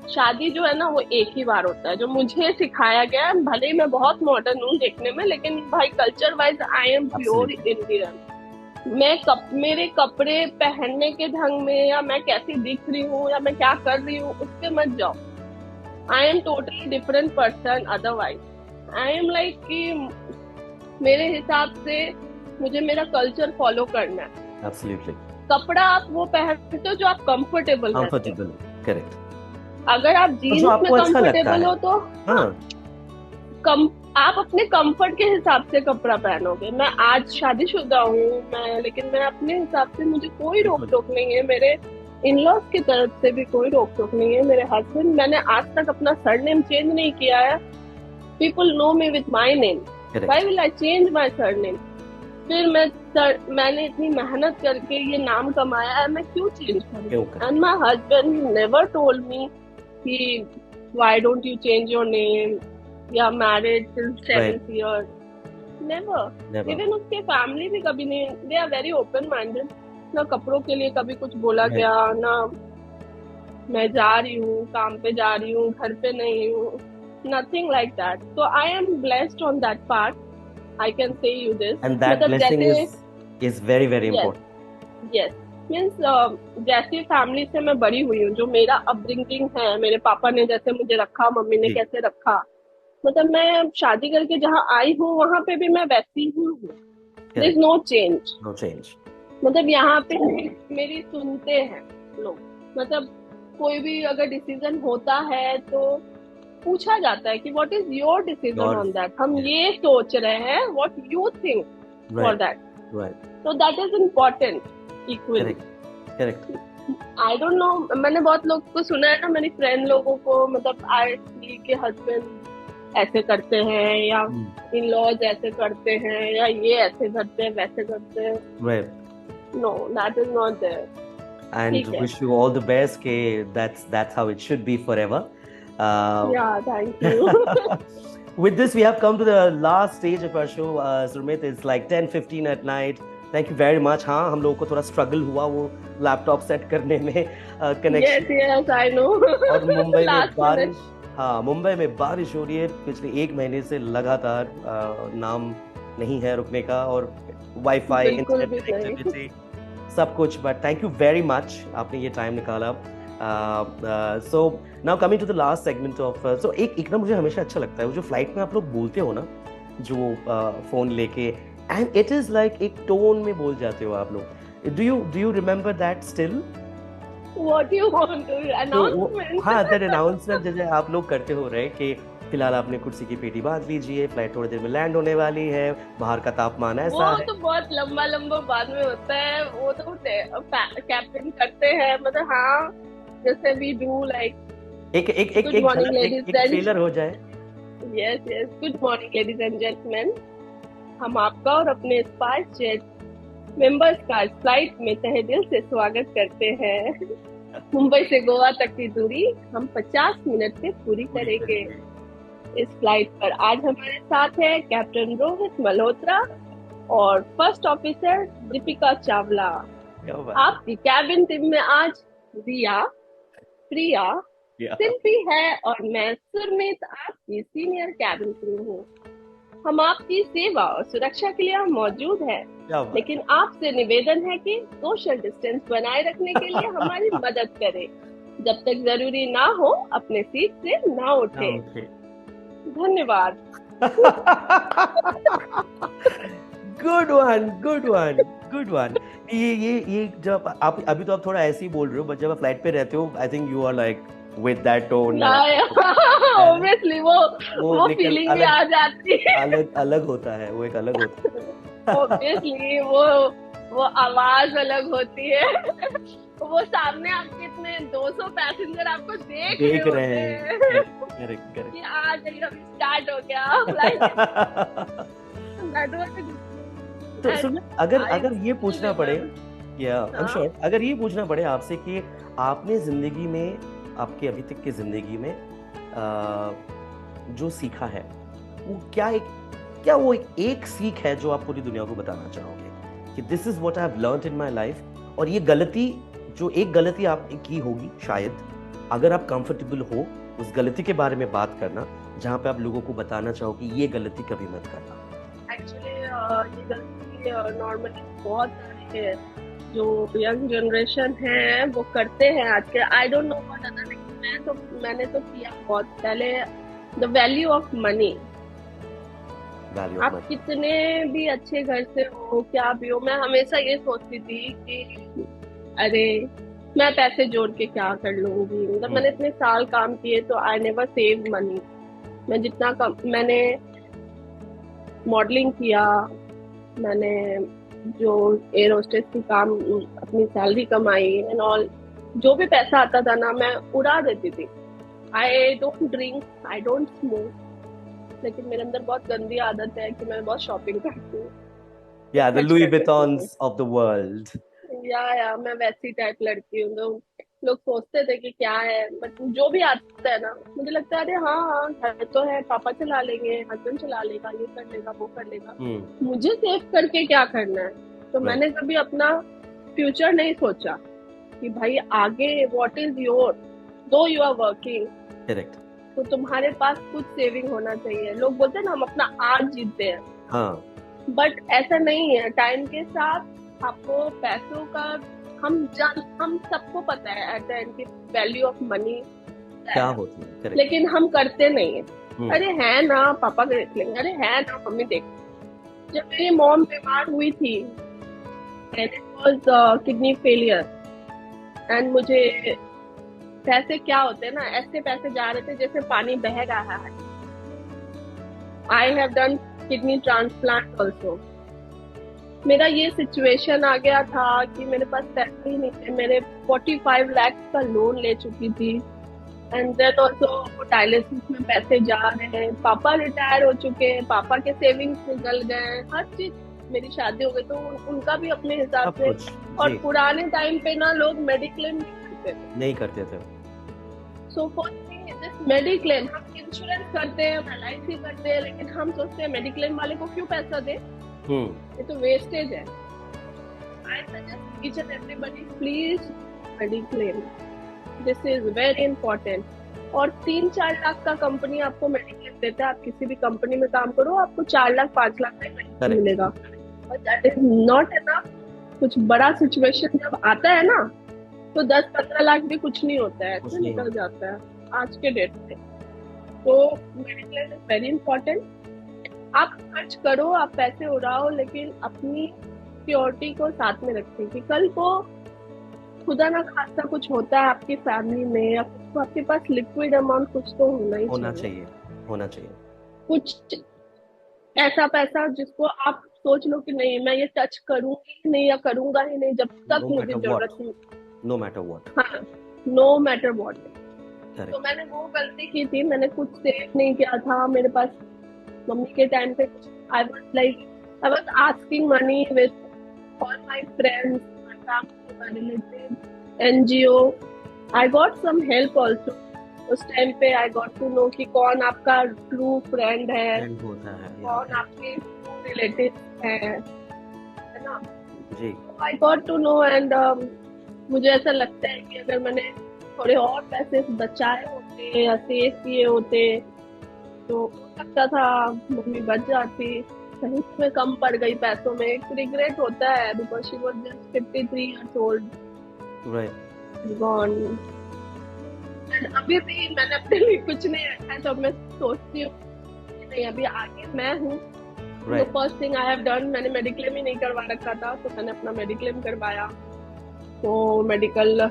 शादी जो है ना वो एक ही बार होता है, जो मुझे सिखाया गया है। भले ही मैं बहुत मॉडर्न हूँ देखने में, लेकिन भाई culture wise I am pure Indian. मेरे कपड़े पहनने के ढंग में, या मैं कैसी दिख रही हूँ, या मैं क्या कर रही हूँ, उससे मत जाओ। I am totally different person otherwise. I am like कि मेरे हिसाब से मुझे मेरा कल्चर फॉलो करना है। Absolutely। कपड़ा आप वो पहनते हो जो आप कंफर्टेबल हो, करेक्ट। अगर आप जीन्स में कंफर्टेबल हो तो आप अपने कंफर्ट के हिसाब से कपड़ा पहनोगे। मैं आज शादीशुदा हूँ मैं, लेकिन मैं अपने हिसाब से, मुझे कोई रोक टोक नहीं है, मेरे इन-लॉज की तरफ से भी कोई रोक टोक नहीं है। मेरे हस्बैंड, मैंने आज तक अपना सरनेम चेंज नहीं किया है। People know me with my name, why will I change my surname? फिर मैंने इतनी मेहनत करके ये नाम कमाया है, मैं क्यों चेंज करूँ? And my husband never told me कि why don't you change your name, या married till 7th year, never. Even उसके फैमिली भी कभी नहीं, they are very open minded. ना कपड़ों के लिए कभी कुछ बोला गया, ना मैं जा रही हूँ, काम पे जा रही हूँ, घर पे नहीं हूँ, nothing like that. So I am blessed on that part. I can say you this. And that blessing is very very important. Yes. Means जैसी फैमिली से मैं बड़ी हुई हूँ, जो मेरा अपब्रिंगिंग है, मेरे पापा ने जैसे मुझे रखा, मम्मी ने कैसे रखा, मतलब मैं शादी करके जहाँ आई हूँ वहां पे भी मैं वैसी ही हूँ। There is no change. मतलब यहाँ पे मेरी सुनते हैं लोग, मतलब कोई भी अगर डिसीजन होता है तो पूछा जाता है कि what is your decision on that, हम ये सोच रहे हैं, what you think for that, तो that is important equally. I don't know, मैंने बहुत लोग को सुना है ना, मेरी फ्रेंड लोगों को, मतलब आई सी के हस्बैंड ऐसे करते हैं, या इन लॉज ऐसे करते हैं, या ये ऐसे करते हैं, वैसे करते हैं। No, that is not there. And wish you all the best. That's how it should be forever. Yeah, thank you. With this, we have come to the last stage of our show. Surmit, it's like 10:15 at night. Thank you very much. हाँ, हम लोगों को थोड़ा struggle हुआ वो laptop set करने में, connection. Yes, I know. और मुंबई में बारिश, हाँ, मुंबई में बारिश हो रही है पिछले 1 महीने से लगातार, नाम नहीं है रुकने का, और वाईफाई, इंटरनेट कनेक्टिविटी, सब कुछ। But thank you very much, आपने ये टाइम निकाला। So now coming to the last segment of, सो एक ना मुझे हमेशा अच्छा लगता है वो जो फ्लाइट में आप लोग बोलते हो ना, जो फोन लेके, एंड इट इज लाइक एक टोन में बोल जाते हो आप लोग। Do you remember that still? What do you want to announcement? हाँ, दैट अनाउंसमेंट जैसे आप लोग करते हो रहे कि फिलहाल आपने कुर्सी की पेटी बांध लीजिए, फ्लाइट थोड़ी देर में लैंड होने वाली है, बाहर का तापमान ऐसा है। वो तो बहुत लंबा बाद में होता है, वो तो कैप्टन करते हैं, मतलब हाँ, जैसे वी डू लाइक एक ट्रेलर हो जाए, yes yes, good morning ladies and gentleman. हम आपका और अपने स्पाइस जेट मेंबर्स का इस फ्लाइट में तहे दिल से स्वागत करते हैं। मुंबई से गोवा तक की दूरी हम 50 मिनट में पूरी करेंगे। इस फ्लाइट पर आज हमारे साथ है कैप्टन रोहित मल्होत्रा और फर्स्ट ऑफिसर दीपिका चावला। क्या बात आपकी कैबिन टीम में आज रिया, प्रिया, है। सिल्पी है और मैं सुरमीत आपकी सीनियर कैबिन क्रू हूँ। हम आपकी सेवा और सुरक्षा के लिए मौजूद हैं, क्या बात लेकिन आपसे निवेदन है कि सोशल डिस्टेंस बनाए रखने के लिए हमारी मदद करें। जब तक जरूरी ना हो अपने सीट से ना उठे। धन्यवाद। Good one, good one, good one. ये जब आप अभी तो आप थोड़ा ऐसे ही बोल रहे हो, बट जब आप फ्लाइट पे रहते हो, I think you are like with that tone. Obviously वो निकल फीलिंग भी आ जाती है। अलग अलग होता है, वो एक अलग होता है। ऑब्वियसली वो आवाज अलग होती है। वो सामने आपके इतने 200 पैसेंजर आपको देख रहे हैं। करेक्ट कि आ जाइए, अभी स्टार्ट हो गया फ्लाइट। तो सुन, अगर ये पूछना पड़े, या आई एम श्योर, अगर ये पूछना पड़े आपसे कि आपने जिंदगी में, आपके अभी तक की जिंदगी में जो सीखा है, वो क्या वो एक सीख है जो आप पूरी दुनिया को बताना चाहोगे कि this is what I have learned in my life, और ये गलती, जो एक गलती आपने की होगी शायद, अगर आप कंफर्टेबल हो उस गलती के बारे में बात करना, जहां पे आप लोगों को बताना चाहो कि ये गलती कभी मत करना। एक्चुअली ये गलती नॉर्मली बहुत सारे जो यंग जनरेशन है वो करते हैं आज के। आई डोंट नो व्हाट अदर, लेकिन मैंने तो किया बहुत पहले। The value of money. आप कितने भी अच्छे घर से हो, क्या भी हो, मैं हमेशा ये सोचती थी कि अरे मैं पैसे जोड़ के क्या कर लूंगी। मतलब मैंने इतने साल काम किए तो आई नेवर सेव मनी। मैं जितना मैंने मॉडलिंग किया, मैंने जो एयर होस्टेस की काम अपनी सैलरी कमाई एंड ऑल, जो भी पैसा आता था ना मैं उड़ा देती थी। I don't drink, I don't smoke, लेकिन मेरे अंदर बहुत गंदी आदत है कि मैं बहुत शॉपिंग करती हूँ। Yeah, the Louis Vuittons of the world. या मैं वैसी टाइप लड़की हूँ। लोग सोचते थे कि क्या है, बट जो भी आता है ना मुझे लगता है अरे हाँ घर तो है, पापा चला लेंगे, हस्बैंड चला लेगा, ये कर लेगा, वो कर लेगा, मुझे सेव करके क्या करना है। तो मैंने कभी अपना फ्यूचर नहीं सोचा कि भाई आगे व्हाट इज योर, दो यू आर वर्किंग, करेक्ट, तो तुम्हारे पास कुछ सेविंग होना चाहिए। लोग बोलते हैं ना हम अपना आज जीते हैं, हाँ, बट ऐसा नहीं है। टाइम के साथ आपको पैसों का हम सबको पता है एट द एंड की वैल्यू ऑफ मनी क्या होती है, correct. लेकिन हम करते नहीं है। अरे है ना पापा देख लेंगे, अरे है ना मम्मी देख। जब मेरी मॉम बीमार हुई थी and it was kidney failure, and मुझे पैसे क्या होते हैं ना, ऐसे पैसे जा रहे थे जैसे पानी बह रहा है। I have done kidney transplant also. मेरा ये सिचुएशन आ गया था कि मेरे पास पैसे ही नहीं थे। मेरे 45 लाख का लोन ले चुकी थी एंड देन ऑल्सो डायलिसिस में पैसे जा रहे हैं। पापा रिटायर हो चुके हैं, पापा के सेविंग्स निकल गए, हर चीज। मेरी शादी हो गई तो उनका भी अपने हिसाब से। और पुराने टाइम पे ना लोग मेडिक्लेम नहीं करते थे। सो फॉर दिस मेडिक्लेम, हम इंश्योरेंस करते हैं, LIC करते हैं, लेकिन हम सोचते हैं मेडिक्लेम वाले को क्यों पैसा दे, ये तो वेस्टेज है। I suggest each and everybody please mediclaim. This is very important. और 3-4 लाख का कंपनी आपको मेडिक्लेम देता है। आप किसी भी कंपनी में काम करो, आपको 4 लाख 5 लाख का मेडिक्लेम मिलेगा, but that is not enough. कुछ बड़ा सिचुएशन जब आता है ना तो 10-15 लाख भी कुछ नहीं होता है, ऐसे निकल जाता है आज के डेट में। तो मेडिक्लेम इज वेरी इंपॉर्टेंट। आप खर्च करो, आप पैसे उड़ाओ, लेकिन अपनी सिक्योरिटी को साथ में रखें कि कल को खुदा ना खास्ता कुछ होता है आपकी फैमिली में, या तो आपके पास लिक्विड अमाउंट कुछ तो होना चाहिए। कुछ ऐसा पैसा जिसको आप सोच लो कि नहीं मैं ये टच करूंगी नहीं या करूंगा ही नहीं जब तक मुझे जरूरत नहीं, नो मैटर व्हाट। हाँ, नो मैटर व्हाट। तो मैंने वो गलती की थी, मैंने कुछ सेव नहीं किया था मेरे पास मम्मी के टाइम पे। I was asking money with all my friends, my family, my relatives, NGO. I got some help also. उस टाइम पे I got to know कि कौन आपका ट्रू फ्रेंड है, कौन आपके ट्रू रिलेटिव है ना। जी। I got to know and मुझे ऐसा लगता है कि अगर मैंने थोड़े और पैसे बचाए होते या सेव किए होते तो हो सकता था मम्मी बच जाती। कहीं में कम पड़ गई पैसों में, एक रिग्रेट होता है because she was just 53 years old, right, gone. And अभी भी मैंने अपने लिए कुछ नहीं रखा है, तो मैं सोचती हूँ नहीं अभी आगे मैं हूँ। तो first thing I have done, मैंने मेडिक्लेम ही नहीं करवा रखा था, तो मैंने अपना मेडिक्लेम करवाया। तो मेडिकल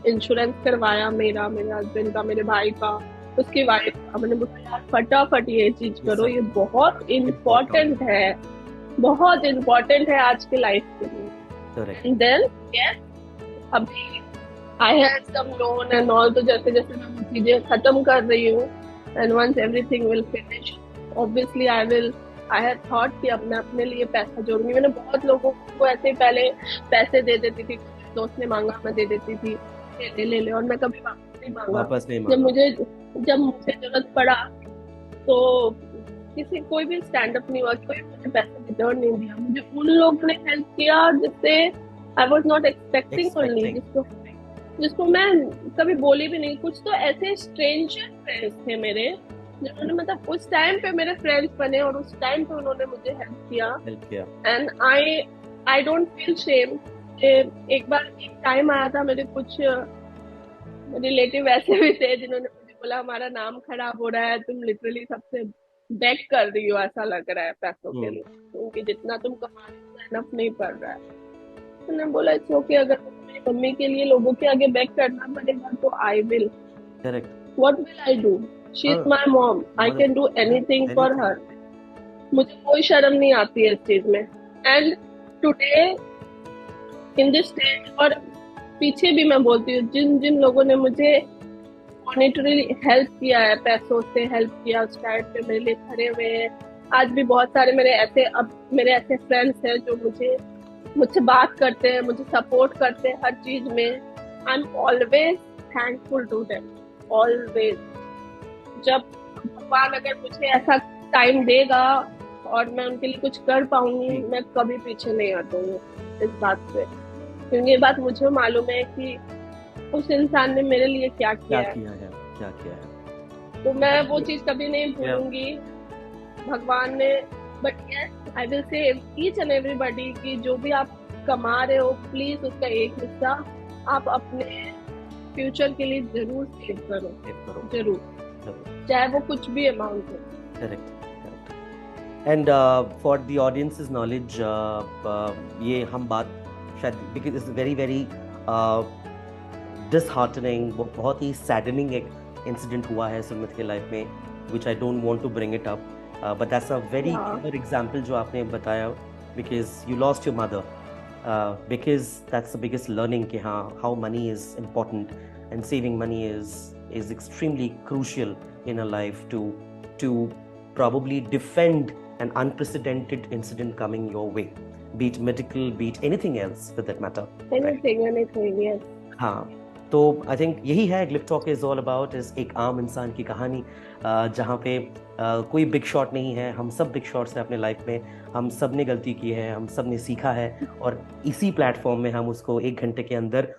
इंश्योरेंस करवाया मेरा, मेरे हस्बैंड का, मेरे भाई का, उसकी वाइफ का। मैंने बोला यार फटाफट ये चीज करो, ये बहुत इम्पोर्टेंट है, बहुत इम्पोर्टेंट है आज के लाइफ के लिए। एंड देन यस, अभी I have some loan and all, तो जैसे जैसे मैं वो चीजें खत्म कर रही हूँ and once everything will finish obviously I have thought कि अब मैं अपने लिए पैसा जोड़ूंगी। मैंने बहुत लोगों को ऐसे पहले पैसे दे देती थी, दोस्त ने मांगा मैं दे देती थी, ले ले, और मैं कभी वापस नहीं मांगा। जब मुझे जरूरत पड़ा तो कोई भी स्टैंड अप नहीं हुआ, कोई मुझे पैसा रिटर्न नहीं दिया। मुझे उन लोगों ने हेल्प किया जिससे I was not expecting only, जिसको मैं कभी बोली भी नहीं। कुछ तो ऐसे स्ट्रेंजर फ्रेंड्स थे मेरे जिन्होंने मतलब उस टाइम पे मेरे फ्रेंड्स बने और उस टाइम पे उन्होंने मुझे हेल्प किया। And I don't feel shame. एक बार एक टाइम आया था, मेरे कुछ रिलेटिव ऐसे भी थे जिन्होंने मुझे बोला हमारा नाम खराब हो रहा है, तुम लिटरली सबसे बेग कर रही हो, ऐसा लग रहा है पैसों के लिए, क्योंकि जितना तुम कमा रही हो इनफ नहीं पड़ रहा है। तो मैंने बोला इट्स ओके, अगर मेरी मम्मी के लिए लोगों के आगे बेग करना पड़ेगा तो I will. Correct. What will I do, she is my mom, I can do anything for her. मुझे कोई शर्म नहीं आती है इस चीज में। And today in this stage, और पीछे भी मैं बोलती हूँ, जिन जिन लोगों ने मुझे मॉनेटरी हेल्प किया है, पैसों से हेल्प किया, उस टाइम पे मेरे लिए खड़े हुए हैं, आज भी बहुत सारे मेरे ऐसे फ्रेंड्स हैं जो मुझसे बात करते हैं, मुझे सपोर्ट करते हैं हर चीज में। I am always thankful to them, always. जब भगवान अगर मुझे ऐसा टाइम देगा और मैं उनके लिए कुछ कर पाऊंगी, मैं कभी पीछे नहीं हटूंगी इस बात से, क्योंकि ये बात मुझे मालूम है कि उस इंसान ने मेरे लिए क्या किया है। तो मैं वो चीज कभी नहीं भूलूंगी भगवान ने। But yes, I will say each and everybody कि जो भी आप कमा रहे हो, प्लीज उसका एक हिस्सा आप अपने फ्यूचर के लिए जरूर सेव करो, जरूर, चाहे वो कुछ भी अमाउंट हो। Correct. And for the audiences knowledge, ये हम बात शायद because it's very very disheartening, वो बहुत ही सैडनिंग एक इंसिडेंट हुआ है सुमित के लाइफ में, which I don't want to bring it up, but that's a very clear example जो आपने बताया, because you lost your mother, because that's the biggest learning कि हाँ, how money is important and saving money is extremely crucial in a life to probably defend an unprecedented incident coming your way, be it medical, be it anything else for that matter. Anything, yes. हाँ, तो I think यही है ग्लिप talk is all about, इस एक आम इंसान की कहानी, जहाँ पे कोई बिग शॉट नहीं है। हम सब बिग शॉट्स हैं अपने लाइफ में, हम सब ने गलती की है, हम सब ने सीखा है, और इसी प्लेटफॉर्म में हम उसको 1 घंटे के अंदर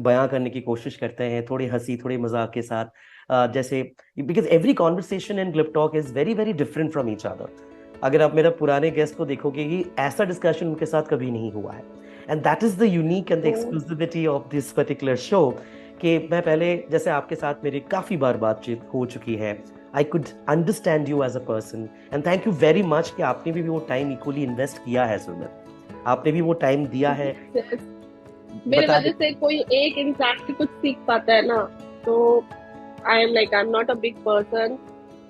बयां करने की कोशिश करते हैं, थोड़ी हंसी थोड़ी मजाक के साथ, जैसे because every conversation in ग्लिप talk is very very different from each other. अगर आप मेरा पुराने गेस्ट को देखोगे कि ऐसा डिस्कशन उनके साथ कभी नहीं हुआ है, and that is the unique and the exclusivity of this particular show, कि मैं पहले जैसे आपके साथ मेरी काफी बार बातचीत हो चुकी है, I could understand you as a person, and thank you very much कि आपने भी वो टाइम इक्वली इन्वेस्ट किया है सुमित, आपने भी वो टाइम दिया है। मेरे वजह से कोई एक इंसान भी कुछ सीख पाता है ना, तो आई am not a big person,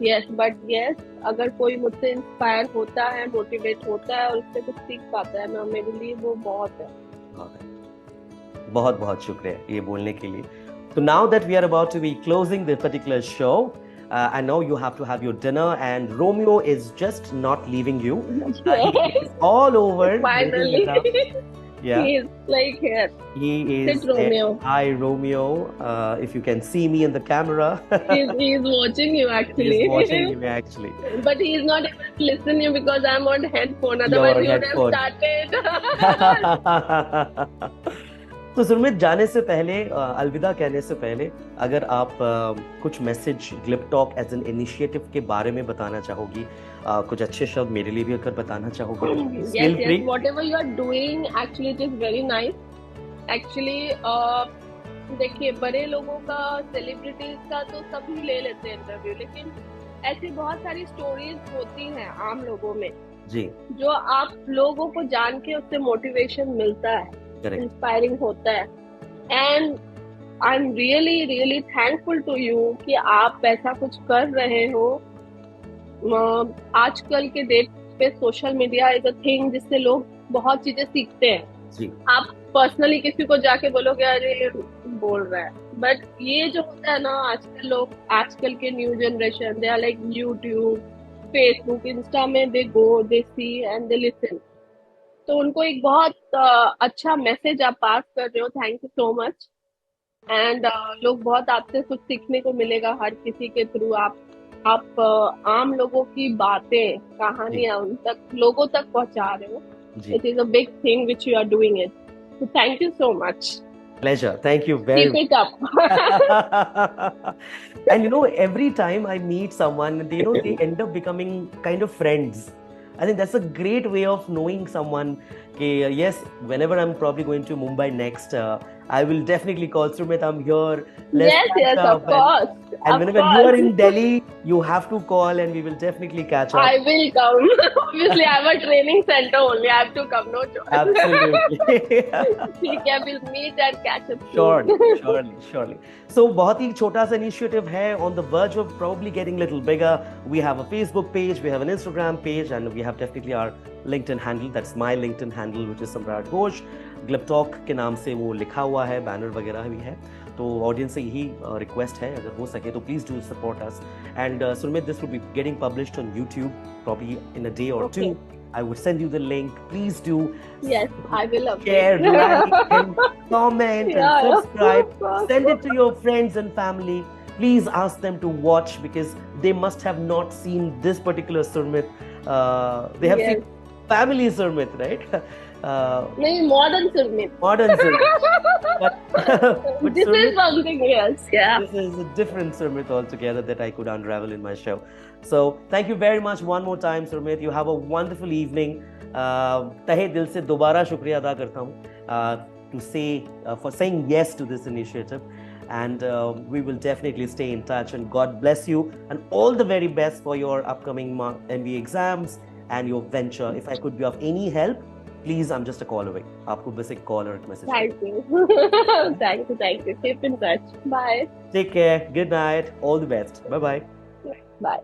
yes, but yes, अगर कोई मुझसे इंस्पायर होता है, मोटिवेट होता है और उससे कुछ सीख पाता है ना, मेरे लिए वो बहुत है। बहुत बहुत शुक्रिया ये बोलने के लिए। So now that we are about to be closing this particular show, I know you have to have your dinner, and Romeo is just not leaving you. He is all over. Finally. Yeah. He is like here. He is Sit, Romeo. Hi, Romeo. If you can see me in the camera. He is watching you actually. He is watching you actually. But he is not able to listen to you because I'm on headphone. Otherwise, you would have started. तो सुरमित, जाने से पहले, अलविदा कहने से पहले, अगर आप कुछ मैसेज ग्लिप टॉक एज एन इनिशिएटिव के बारे में बताना चाहोगी, कुछ अच्छे शब्द मेरे लिए भी अगर बताना चाहोगे, yes, yes, whatever you are doing, actually it is very nice. Actually, देखिए, बड़े लोगों का, सेलिब्रिटीज का तो सभी ले लेते हैं इंटरव्यू, लेकिन ऐसी बहुत सारी स्टोरीज होती हैं आम लोगों में जी, जो आप लोगों को जान के उससे मोटिवेशन मिलता है, इंस्पायरिंग होता है. And I am really really thankful to you कि आप ऐसा कुछ कर रहे हो. आजकल के डेट पे social media is a thing जिससे लोग बहुत चीजें सीखते हैं. जी. आप पर्सनली किसी को जाके बोलोगे अरे बोल रहा है, बट ये जो होता है ना, आजकल लोग, आजकल के new generation, they are like YouTube, Facebook, Insta में they go, they C and they listen. तो उनको एक बहुत अच्छा मैसेज आप पास कर रहे हो. Thank you so much. And लोग बहुत आपसे कुछ सीखने को मिलेगा हर किसी के थ्रू. आप आम लोगों की बातें, कहानियां उन तक, लोगों तक पहुंचा रहे हो. It is a big thing which you are doing it. So thank you so much. Pleasure. Thank you very much. Keep it up. And you know, every time I meet someone, they end up becoming kind of friends. I think that's a great way of knowing someone. Yes, whenever I'm probably going to Mumbai next, I will definitely call Sumit. I'm here. Yes, of course. And whenever you are in Delhi, you have to call, and we will definitely catch up. I will come. Obviously, I have a training center only. I have to come. No choice. Absolutely. Okay, we'll meet and catch up. Surely. So, बहुत ही छोटा सा initiative है, on the verge of probably getting a little bigger. We have a Facebook page, we have an Instagram page, and we have definitely our LinkedIn handle. That's my LinkedIn handle, which is Samrat Ghosh. ग्लिप talk के नाम से वो लिखा हुआ है, banner वगैरह भी है. तो ऑडियंस से यही रिक्वेस्ट है, अगर हो सके तो please do support us. And Surmit, this will be getting published on YouTube probably in a day or two. I would send you the link. Please do. Yes, I will. Share, like, and comment, and subscribe. Send it to your friends and family. Please ask them to watch, because they must have not seen this particular Surmit. They have seen family Surmit, right? नहीं, modern Surmit. But this Surmit, is something else. Yeah. This is a different Surmit altogether that I could unravel in my show. So thank you very much one more time, Surmit. You have a wonderful evening. तहे दिल से दोबारा शुक्रिया अदा करता हूँ for saying yes to this initiative. And we will definitely stay in touch, and God bless you, and all the very best for your upcoming MBA exams and your venture. If I could be of any help, please, I'm just a call away. आपको बस एक call or a message. Thank you. Thank you. Keep in touch. Bye. Take care. Good night. All the best. Bye-bye. Bye.